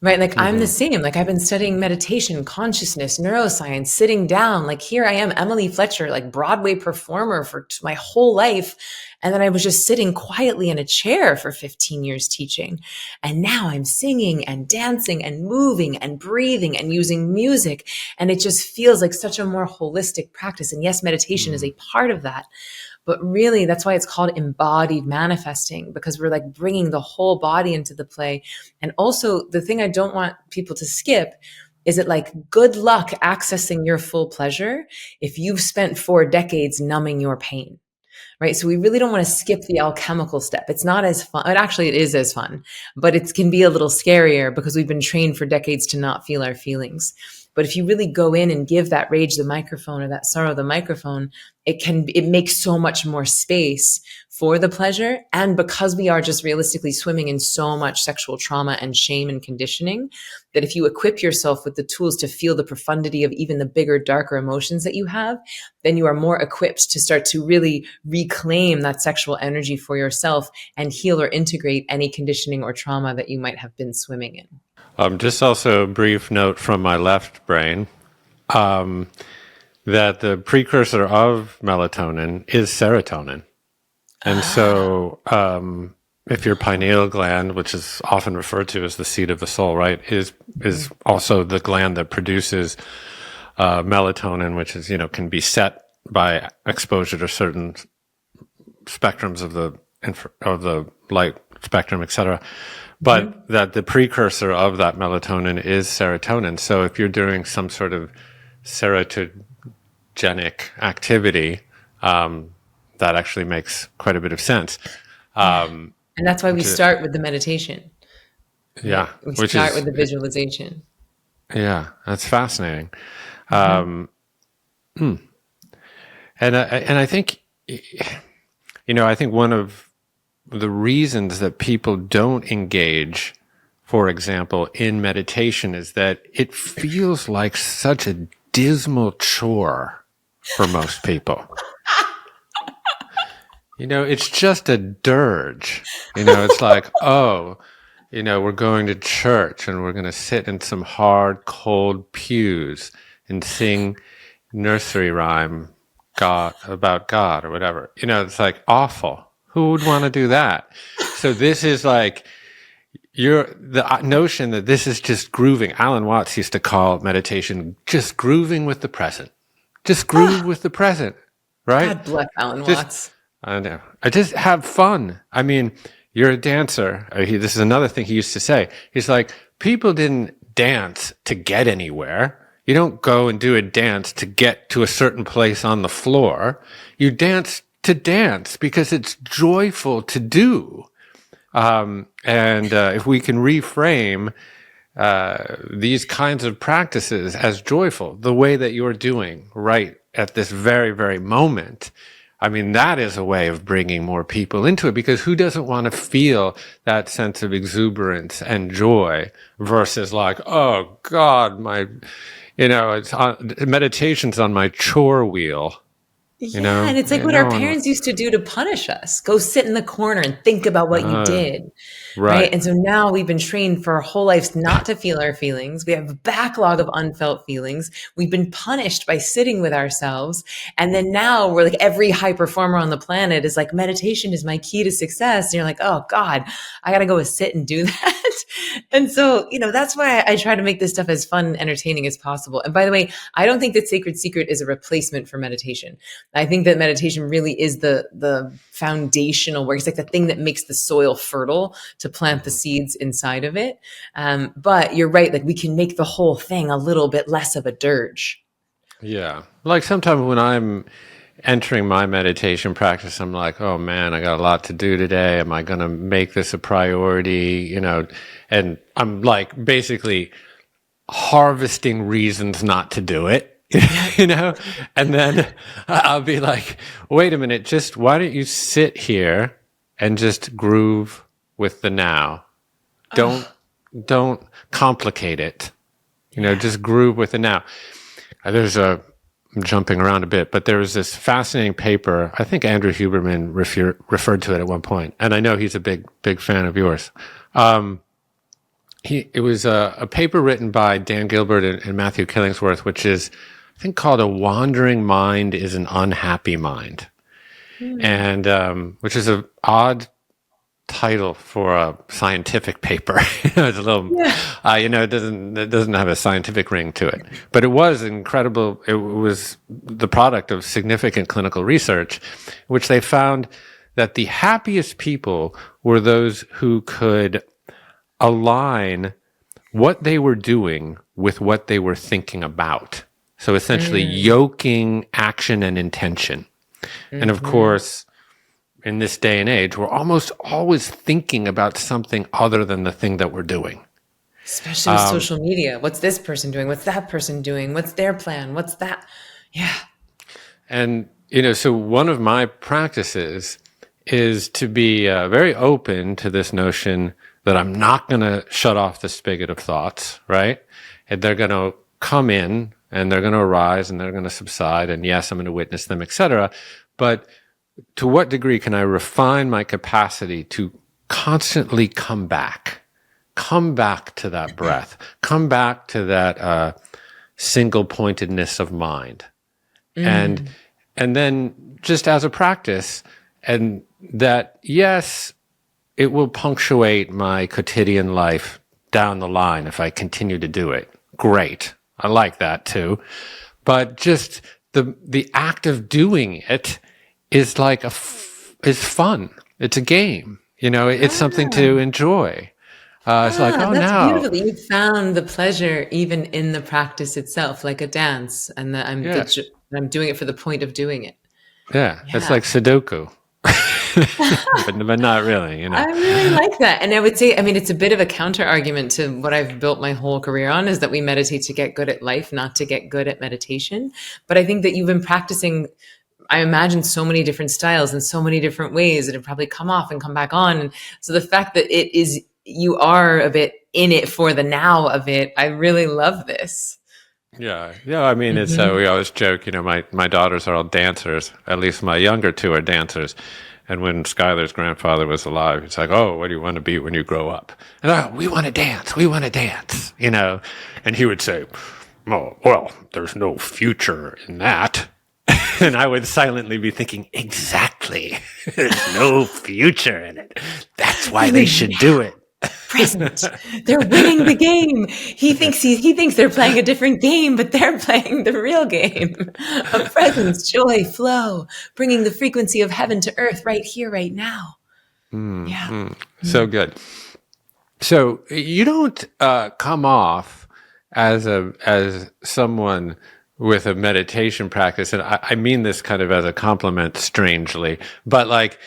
right? Like I'm the Hmm. same. Like I've been studying meditation, consciousness, neuroscience, sitting down. Like here I am, Emily Fletcher, like Broadway performer for my whole life. And then I was just sitting quietly in a chair for 15 years teaching. And now I'm singing and dancing and moving and breathing and using music. And it just feels like such a more holistic practice. And yes, meditation is a part of that. But really, that's why it's called embodied manifesting, because we're like bringing the whole body into the play. And also, the thing I don't want people to skip is it like good luck accessing your full pleasure if you've spent 4 decades numbing your pain, right? So we really don't want to skip the alchemical step. It's not as fun. Actually, it is as fun, but it can be a little scarier because we've been trained for decades to not feel our feelings. But if you really go in and give that rage the microphone, or that sorrow the microphone, it makes so much more space for the pleasure. And because we are just realistically swimming in so much sexual trauma and shame and conditioning, that if you equip yourself with the tools to feel the profundity of even the bigger, darker emotions that you have, then you are more equipped to start to really reclaim that sexual energy for yourself and heal or integrate any conditioning or trauma that you might have been swimming in. Just also a brief note from my left brain, that the precursor of melatonin is serotonin. And so if your pineal gland, which is often referred to as the seat of the soul, right, is also the gland that produces melatonin, which is, can be set by exposure to certain spectrums of the light spectrum, etc. But that the precursor of that melatonin is serotonin. So if you're doing some sort of serotogenic activity, that actually makes quite a bit of sense. And that's why we start with the meditation. Yeah. We start with the visualization. Yeah, that's fascinating. And I think, I think one of the reasons that people don't engage, for example, in meditation is that it feels like such a dismal chore for most people. It's just a dirge. It's like, we're going to church and we're going to sit in some hard, cold pews and sing nursery rhyme about God or whatever. It's like awful. Who would want to do that? So this is like the notion that this is just grooving. Alan Watts used to call meditation just grooving with the present. Just groove with the present, right? God bless Alan Watts. I know. I just have fun. I mean, you're a dancer. This is another thing he used to say. He's like, people didn't dance to get anywhere. You don't go and do a dance to get to a certain place on the floor. You dance to dance because it's joyful to do. And if we can reframe these kinds of practices as joyful, the way that you're doing right at this very, very moment, I mean, that is a way of bringing more people into it, because who doesn't want to feel that sense of exuberance and joy versus like, oh God, meditation's on my chore wheel. And it's like what our parents used to do to punish us. Go sit in the corner and think about what you did. Right. And so now we've been trained for our whole lives not to feel our feelings. We have a backlog of unfelt feelings. We've been punished by sitting with ourselves. And then now we're like, every high performer on the planet is like, meditation is my key to success. And you're like, oh God, I got to go sit and do that. And so, that's why I try to make this stuff as fun and entertaining as possible. And by the way, I don't think that Sacred Secret is a replacement for meditation. I think that meditation really is the foundational work. It's like the thing that makes the soil fertile to plant the seeds inside of it. But you're right. Like we can make the whole thing a little bit less of a dirge. Yeah. Like sometimes when I'm entering my meditation practice, I'm like, oh man, I got a lot to do today. Am I going to make this a priority? And I'm like basically harvesting reasons not to do it. And then I'll be like, wait a minute, why don't you sit here and just groove with the now? Don't complicate it. Just groove with the now. I'm jumping around a bit, but there was this fascinating paper. I think Andrew Huberman referred to it at one point, and I know he's a big fan of yours. It was a paper written by Dan Gilbert and Matthew Killingsworth, which is, I think, called "A Wandering Mind is an Unhappy Mind," and which is an odd title for a scientific paper. It's a little, it doesn't have a scientific ring to it, but it was incredible. It was the product of significant clinical research, which they found that the happiest people were those who could align what they were doing with what they were thinking about. So essentially yoking action and intention. And of course, in this day and age, we're almost always thinking about something other than the thing that we're doing. Especially with social media. What's this person doing? What's that person doing? What's their plan? What's that? Yeah. And, so one of my practices is to be very open to this notion that I'm not going to shut off the spigot of thoughts, right? And they're going to come in and they're going to arise and they're going to subside. And yes, I'm going to witness them, etc. But to what degree can I refine my capacity to constantly come back to that breath, come back to that single pointedness of mind. And then just as a practice, and that, yes, it will punctuate my quotidian life down the line if I continue to do it. Great. I like that too. But just the act of doing it is like is fun. It's a game. It's something to enjoy. It's like, oh, that's now. beautiful. You found the pleasure even in the practice itself, like a dance, and that I'm doing it for the point of doing it. Yeah. It's like Sudoku. but not really, I really like that. And I would say, it's a bit of a counter argument to what I've built my whole career on, is that we meditate to get good at life, not to get good at meditation. But I think that you've been practicing, I imagine, so many different styles and so many different ways that have probably come off and come back on. And so the fact that you are a bit in it for the now of it, I really love this. Yeah. It's we always joke, my daughters are all dancers. At least my younger two are dancers. And when Skylar's grandfather was alive, it's like, oh, what do you want to be when you grow up? And we want to dance. We want to dance, And he would say, oh, well, there's no future in that. And I would silently be thinking, exactly. There's no future in it. That's why they should do it. Present. They're winning the game. He thinks they're playing a different game, but they're playing the real game of presence, joy, flow, bringing the frequency of heaven to earth right here, right now. So good. So you don't come off as someone with a meditation practice, and I mean this kind of as a compliment, strangely, but like,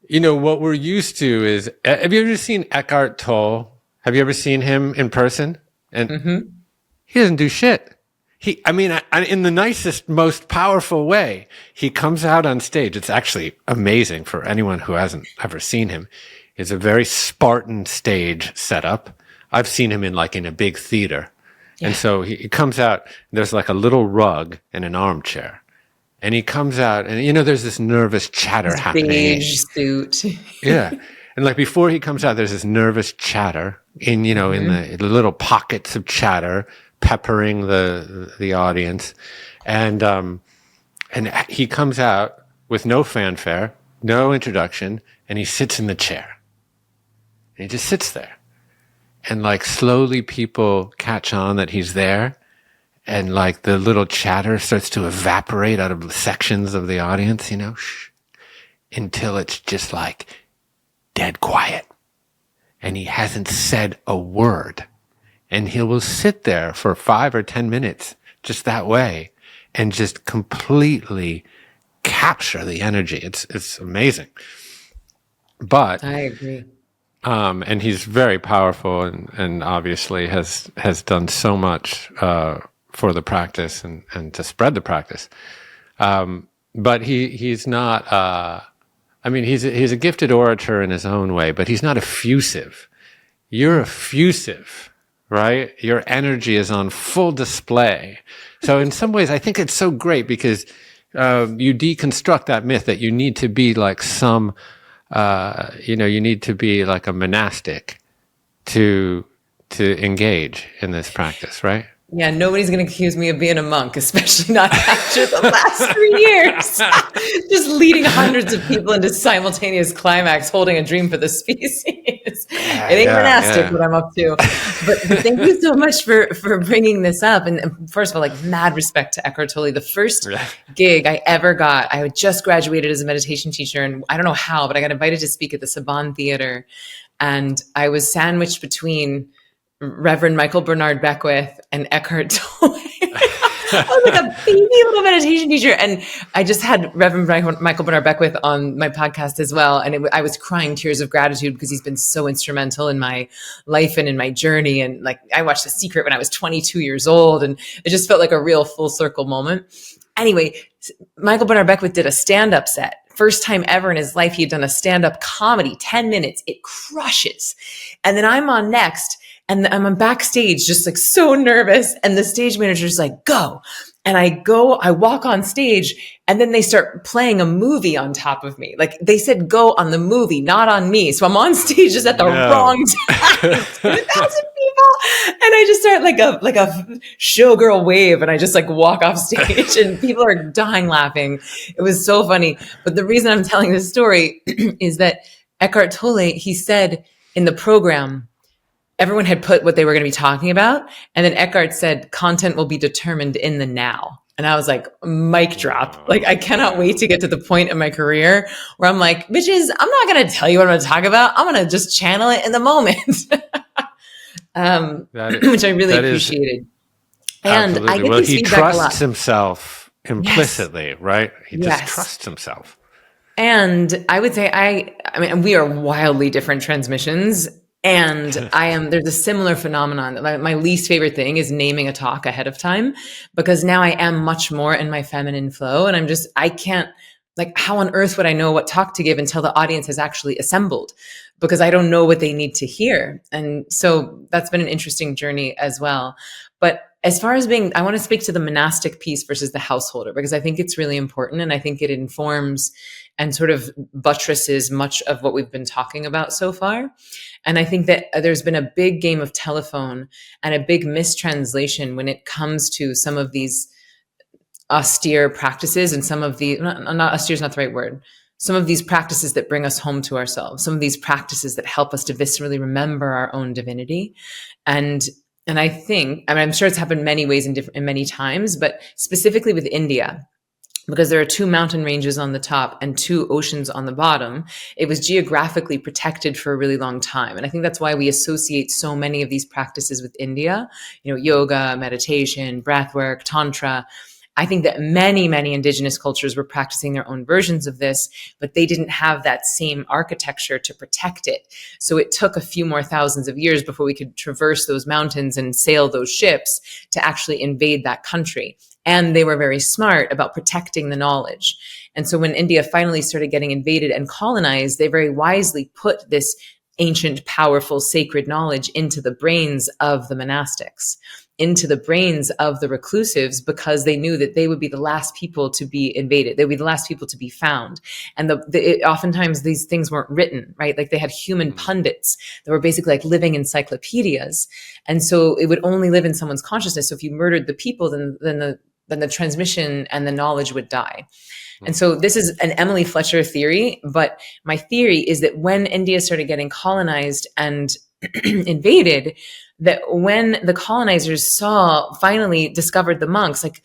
what we're used to is, have you ever seen Eckhart Tolle? Have you ever seen him in person? And he doesn't do shit. In the nicest, most powerful way, he comes out on stage. It's actually amazing for anyone who hasn't ever seen him. It's a very Spartan stage setup. I've seen him in a big theater. Yeah. And so he comes out, there's like a little rug and an armchair. And he comes out and, there's this nervous chatter happening. Beige suit. Yeah. And before he comes out, there's this nervous chatter in the little pockets of chatter peppering the audience. And he comes out with no fanfare, no introduction, and he sits in the chair. And he just sits there. And slowly people catch on that he's there. And the little chatter starts to evaporate out of sections of the audience, until it's just dead quiet. And he hasn't said a word. And he will sit there for 5 or 10 minutes just that way and just completely capture the energy. It's amazing. But I agree. And he's very powerful and obviously has done so much for the practice and to spread the practice. But he's not, he's a gifted orator in his own way, but he's not effusive. You're effusive, right? Your energy is on full display. So in some ways, I think it's so great because you deconstruct that myth that you need to be you need to be like a monastic to engage in this practice, right? Yeah, nobody's going to accuse me of being a monk, especially not after the last 3 years. Just leading hundreds of people into simultaneous climax, holding a dream for the species. It ain't monastic what I'm up to. But thank you so much for bringing this up. And first of all, mad respect to Eckhart Tolle. The first gig I ever got, I had just graduated as a meditation teacher, and I don't know how, but I got invited to speak at the Saban Theater. And I was sandwiched between Reverend Michael Bernard Beckwith and Eckhart Tolle. I was like a baby little meditation teacher. And I just had Reverend Michael Bernard Beckwith on my podcast as well. And I was crying tears of gratitude because he's been so instrumental in my life and in my journey. And like, I watched The Secret when I was 22 years old, and it just felt like a real full circle moment. Anyway, Michael Bernard Beckwith did a stand-up set. First time ever in his life, he had done a stand-up comedy, 10 minutes. It crushes. And then I'm on next, and I'm backstage just like so nervous. And the stage manager's like, go. And I walk on stage, and then they start playing a movie on top of me. Like they said, go on the movie, not on me. So I'm on stage just at the wrong time. 2,000 people. And I just start like a showgirl wave, and I just like walk off stage, and people are dying laughing. It was so funny. But the reason I'm telling this story is that Eckhart Tolle, he said in the program, everyone had put what they were going to be talking about. And then Eckhart said, content will be determined in the now. And I was like, mic drop. Like, I cannot wait to get to the point in my career where I'm like, bitches, I'm not going to tell you what I'm going to talk about. I'm going to just channel it in the moment. Which I really appreciated. And I get these feedback a lot. He trusts himself implicitly, right? He just trusts himself. And I would say, I mean, we are wildly different transmissions. And there's a similar phenomenon. My least favorite thing is naming a talk ahead of time, because now I am much more in my feminine flow. And I can't, like, how on earth would I know what talk to give until the audience has actually assembled? Because I don't know what they need to hear. And so that's been an interesting journey as well. But as far as I want to speak to the monastic piece versus the householder, because I think it's really important. And I think it informs and sort of buttresses much of what we've been talking about so far. And I think that there's been a big game of telephone and a big mistranslation when it comes to some of these austere practices and some of the, not austere is not the right word, some of these practices that bring us home to ourselves, some of these practices that help us to viscerally remember our own divinity. And I think, I mean, I'm sure it's happened many ways in many times, but specifically with India, because there are 2 mountain ranges on the top and 2 oceans on the bottom, it was geographically protected for a really long time. And I think that's why we associate so many of these practices with India, yoga, meditation, breathwork, tantra. I think that many, many indigenous cultures were practicing their own versions of this, but they didn't have that same architecture to protect it. So it took a few more thousands of years before we could traverse those mountains and sail those ships to actually invade that country. And they were very smart about protecting the knowledge. And so when India finally started getting invaded and colonized, they very wisely put this ancient, powerful, sacred knowledge into the brains of the monastics, into the brains of the reclusives, because they knew that they would be the last people to be invaded. They would be the last people to be found. And oftentimes these things weren't written, right? Like they had human pundits that were basically like living encyclopedias. And so it would only live in someone's consciousness. So if you murdered the people, then the transmission and the knowledge would die. And so this is an Emily Fletcher theory, but my theory is that when India started getting colonized and invaded, that when the colonizers finally discovered the monks, like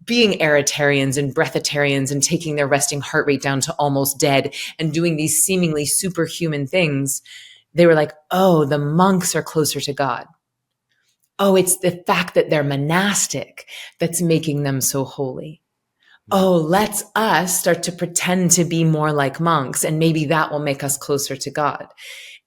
being aeritarians and breatharians and taking their resting heart rate down to almost dead and doing these seemingly superhuman things, they were like, oh, the monks are closer to God. Oh, it's the fact that they're monastic that's making them so holy. Oh, let's us start to pretend to be more like monks, and maybe that will make us closer to God.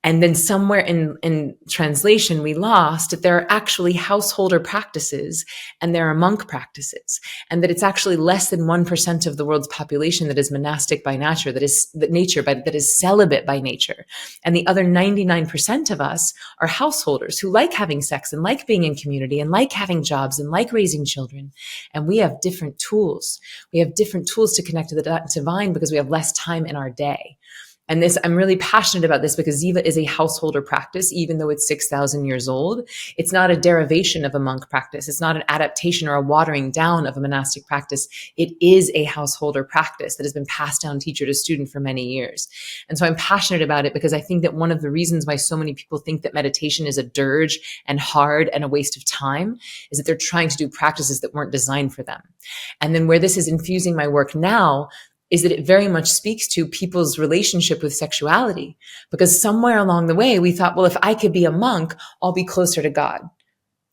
And then somewhere in translation, we lost that there are actually householder practices and there are monk practices, and that it's actually less than 1% of the world's population that is monastic by nature, that is celibate by nature. And the other 99% of us are householders who like having sex and like being in community and like having jobs and like raising children. And we have different tools. We have different tools to connect to the divine because we have less time in our day. And I'm really passionate about this because Ziva is a householder practice, even though it's 6,000 years old. It's not a derivation of a monk practice. It's not an adaptation or a watering down of a monastic practice. It is a householder practice that has been passed down teacher to student for many years. And so I'm passionate about it because I think that one of the reasons why so many people think that meditation is a dirge and hard and a waste of time is that they're trying to do practices that weren't designed for them. And then where this is infusing my work now is that it very much speaks to people's relationship with sexuality. Because somewhere along the way, we thought, well, if I could be a monk, I'll be closer to God.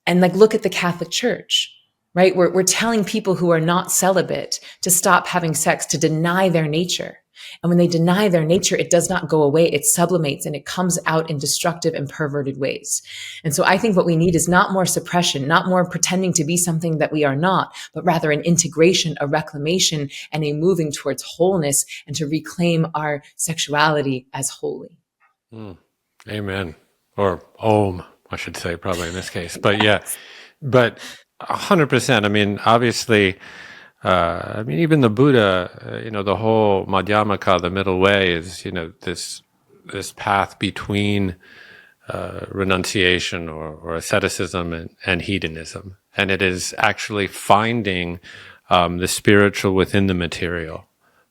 And like, look at the Catholic Church. right? We're telling people who are not celibate to stop having sex, to deny their nature. And when they deny their nature, it does not go away. It sublimates and it comes out in destructive and perverted ways. And so I think what we need is not more suppression, not more pretending to be something that we are not, but rather an integration, a reclamation, and a moving towards wholeness and to reclaim our sexuality as holy. Amen. Or Om, I should say, probably in this case. But yeah, but 100%. I mean, obviously, even the Buddha, the whole Madhyamaka, the middle way, is, this path between renunciation or asceticism and hedonism. And it is actually finding the spiritual within the material.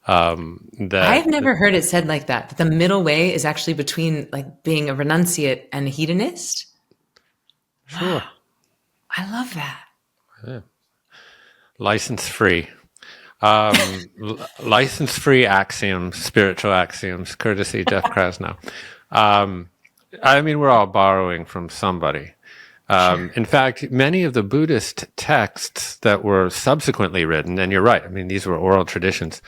I've never heard it said like that. The middle way is actually between like being a renunciate and a hedonist. Sure. Wow. I love that. Yeah. License-free. License-free axioms, spiritual axioms, courtesy Jeff Krasnow. We're all borrowing from somebody. Sure. In fact, many of the Buddhist texts that were subsequently written, and you're right, these were oral traditions.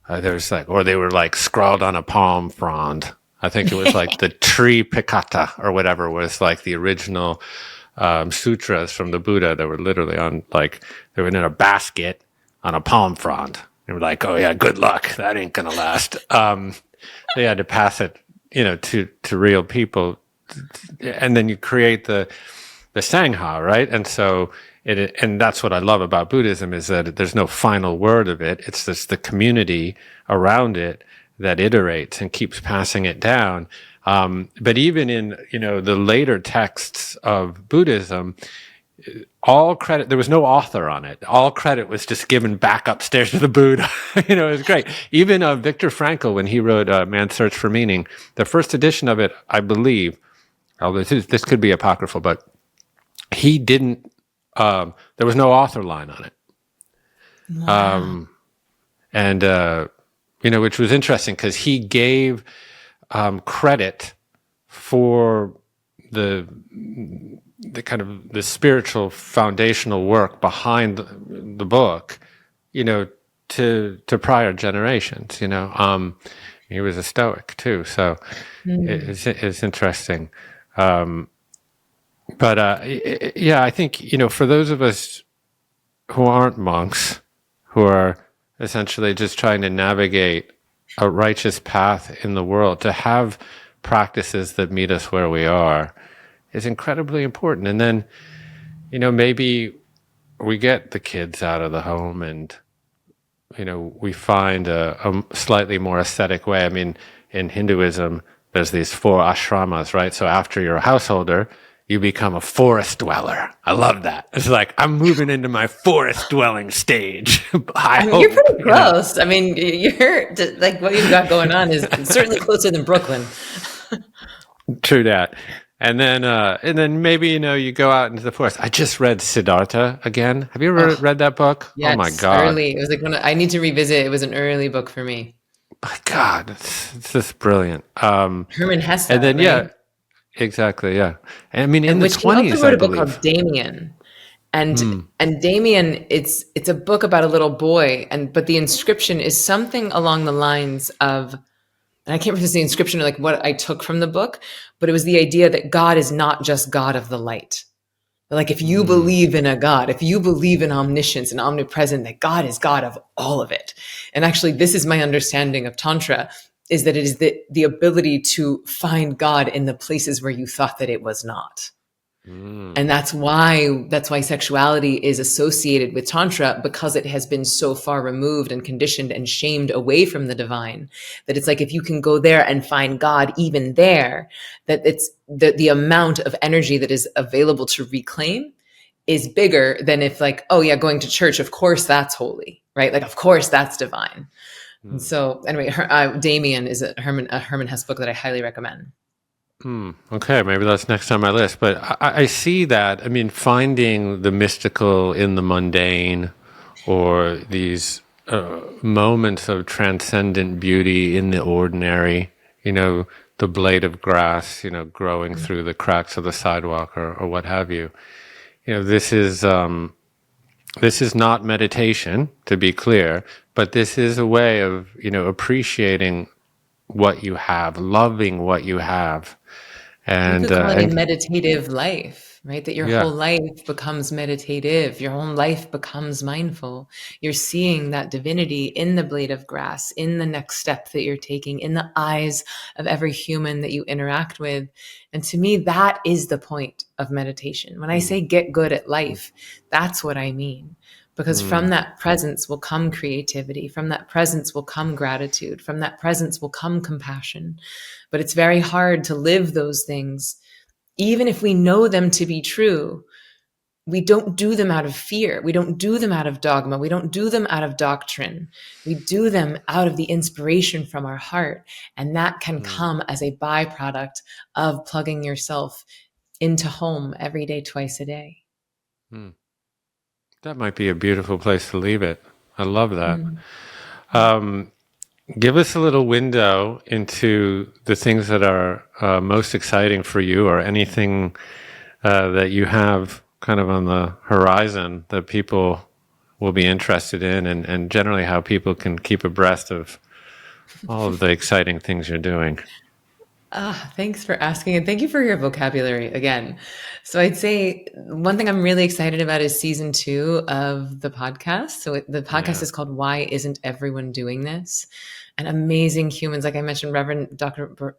They were like scrawled on a palm frond. I think it was like the tree Pikata or whatever was like the original sutras from the Buddha that were literally on, like, they were in a basket on a palm frond. They were like, oh yeah, good luck. That ain't gonna last. They had to pass it, to real people. And then you create the Sangha, right? And so and that's what I love about Buddhism, is that there's no final word of it. It's just the community around it that iterates and keeps passing it down. But even in, the later texts of Buddhism, all credit, there was no author on it. All credit was just given back upstairs to the Buddha. It was great. Even Viktor Frankl, when he wrote Man's Search for Meaning, the first edition of it, I believe, although this could be apocryphal, but he didn't, there was no author line on it. Wow. Which was interesting because he gave credit for the kind of the spiritual foundational work behind the book, to prior generations. He was a Stoic too, so it's interesting. I think, for those of us who aren't monks, who are essentially just trying to navigate a righteous path in the world, to have practices that meet us where we are is incredibly important. And then, maybe we get the kids out of the home and, we find a slightly more ascetic way. In Hinduism, there's these 4 ashramas, right? So after you're a householder, you become a forest dweller. I love that. It's like, I'm moving into my forest dwelling stage. You're pretty close. You're like, what you've got going on is certainly closer than Brooklyn. True that. And then maybe, you go out into the forest. I just read Siddhartha again. Have you ever read that book? Yes, oh my God. Early. It was like I need to revisit. It was an early book for me. My God, it's just brilliant. Herman Hesse. And then, right? yeah, exactly. Yeah. In the 20s, he also wrote I a book believe. called Damien. And Damien, it's a book about a little boy, but the inscription is something along the lines of, and I can't remember if it's the inscription or like what I took from the book, but it was the idea that God is not just God of the light. Like, if you believe in a God, if you believe in omniscience and omnipresent, that God is God of all of it. And actually, this is my understanding of Tantra, is that it is the ability to find God in the places where you thought that it was not. And that's why sexuality is associated with Tantra, because it has been so far removed and conditioned and shamed away from the divine, that it's like, if you can go there and find God even there, that it's the amount of energy that is available to reclaim is bigger than if, like, oh yeah, going to church, of course that's holy, right? Like, of course that's divine. And so anyway, Damien is a Herman Hesse book that I highly recommend. Okay, maybe that's next on my list. But I see that. Finding the mystical in the mundane, or these moments of transcendent beauty in the ordinary, the blade of grass, growing through the cracks of the sidewalk, or what have you. This is this is not meditation, to be clear, but this is a way of, appreciating what you have, loving what you have. You And, could call it a meditative life, right? That your whole yeah. life becomes meditative. Your whole life becomes mindful. You're seeing that divinity in the blade of grass, in the next step that you're taking, in the eyes of every human that you interact with. And to me, that is the point of meditation. When I say get good at life, that's what I mean. Because from Mm. that presence will come creativity. From that presence will come gratitude. From that presence will come compassion. But it's very hard to live those things. Even if we know them to be true, we don't do them out of fear. We don't do them out of dogma. We don't do them out of doctrine. We do them out of the inspiration from our heart. And that can come as a byproduct of plugging yourself into home every day, twice a day. Mm. That might be a beautiful place to leave it. I love that. Give us a little window into the things that are most exciting for you, or anything that you have kind of on the horizon that people will be interested in, and generally how people can keep abreast of all of the exciting things you're doing. Thanks for asking, and thank you for your vocabulary again. So I'd say one thing I'm really excited about is season 2 of the podcast. The podcast Yeah. is called "Why Isn't Everyone Doing This?" And amazing humans, like I mentioned, Reverend Dr.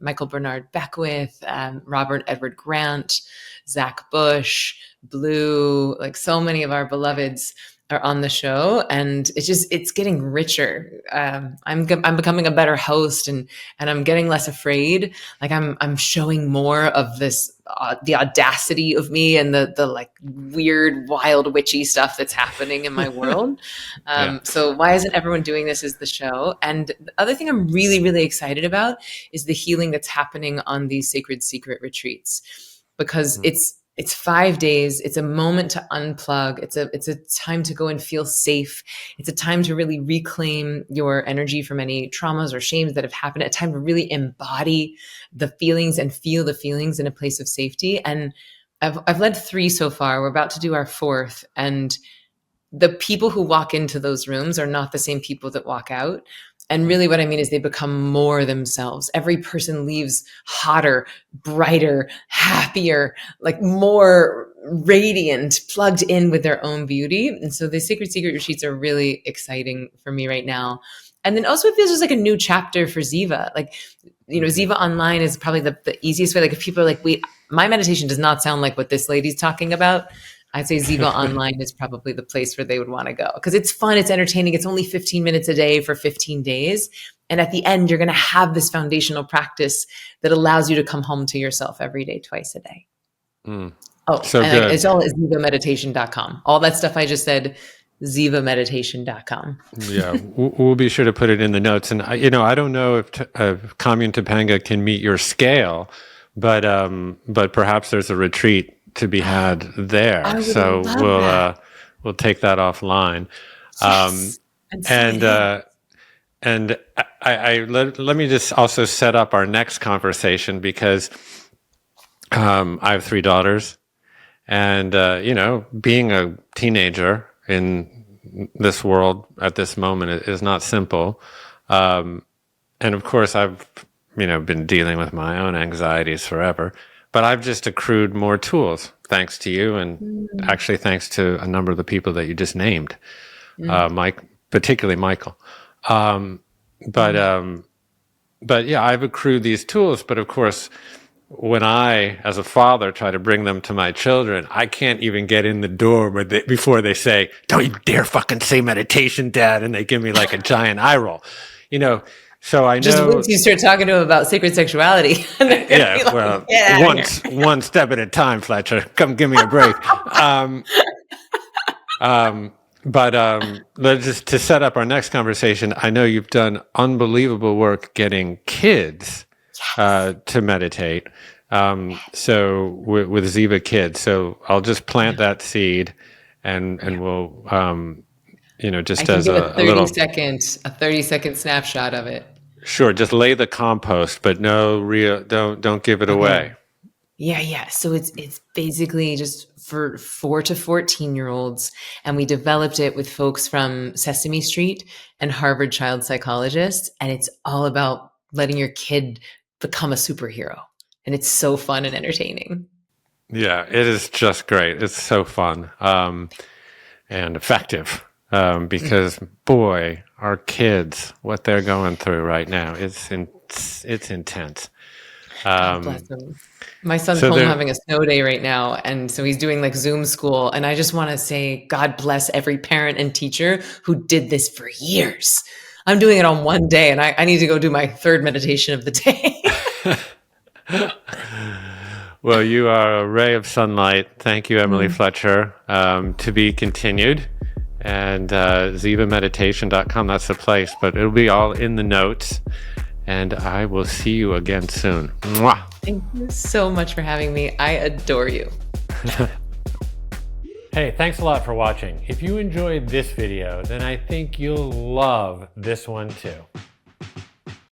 Michael Bernard Beckwith, Robert Edward Grant, Zach Bush, Blue, like so many of our beloveds are on the show, and it's getting richer. I'm becoming a better host, and I'm getting less afraid. Like I'm showing more of this, the audacity of me, and the like weird, wild, witchy stuff that's happening in my world. Yeah. So why isn't everyone doing this is the show. And the other thing I'm really, really excited about is the healing that's happening on these sacred secret retreats, because it's 5 days. It's a moment to unplug. It's a time to go and feel safe. It's a time to really reclaim your energy from any traumas or shames that have happened. A time to really embody the feelings and feel the feelings in a place of safety. And I've led 3 so far. We're about to do our 4th, and the people who walk into those rooms are not the same people that walk out. And really what I mean is they become more themselves. Every person leaves hotter, brighter, happier, like more radiant, plugged in with their own beauty. And so the Sacred Secret retreats are really exciting for me right now. And then also it feels just like a new chapter for Ziva. Like, Ziva Online is probably the easiest way. Like if people are like, wait, my meditation does not sound like what this lady's talking about, I'd say Ziva Online is probably the place where they would want to go, because it's fun, it's entertaining, it's only 15 minutes a day for 15 days. And at the end, you're going to have this foundational practice that allows you to come home to yourself every day, twice a day. Oh, So and good. it's all at zivameditation.com. All that stuff I just said, zivameditation.com. Yeah, we'll be sure to put it in the notes. And I don't know if Commune Topanga can meet your scale, but perhaps there's a retreat to be had there. I would So love that. we'll take that offline. Yes. And let me just also set up our next conversation, because I have 3 daughters, and being a teenager in this world at this moment is not simple. And of course, I've been dealing with my own anxieties forever, but I've just accrued more tools thanks to you, and actually thanks to a number of the people that you just named, Mike, particularly Michael. But yeah, I've accrued these tools, but of course, when I, as a father, try to bring them to my children, I can't even get in the door before they say, "Don't you dare fucking say meditation, Dad," and they give me like a giant eye roll, So I Just know. once you start talking to them about sacred sexuality, and they're gonna be like, Well, "Get out of here." one step at a time, Fletcher. Come give me a break. Let's just to set up our next conversation. I know you've done unbelievable work getting kids to meditate. So with Ziva Kids. So I'll just plant that seed, and we'll just I can as give a little 30-second snapshot of it. sure, just lay the compost, but no real don't give it away. Yeah. So it's basically just for 4 to 14-year-olds, and we developed it with folks from Sesame Street and Harvard child psychologists, and it's all about letting your kid become a superhero, and it's so fun and entertaining. Yeah, it is just great. It's so fun and effective because, boy, our kids, what they're going through right now, it's intense. God bless him. My son's So home there, having a snow day right now, and so he's doing like Zoom school. And I just want to say, God bless every parent and teacher who did this for years. I'm doing it on one day, and I need to go do my third meditation of the day. well, you are a ray of sunlight. Thank you, Emily Mm. Fletcher. To be continued. And zivameditation.com, that's the place, but it'll be all in the notes. And I will see you again soon. Mwah! Thank you so much for having me. I adore you. Hey, thanks a lot for watching. If you enjoyed this video, then I think you'll love this one too.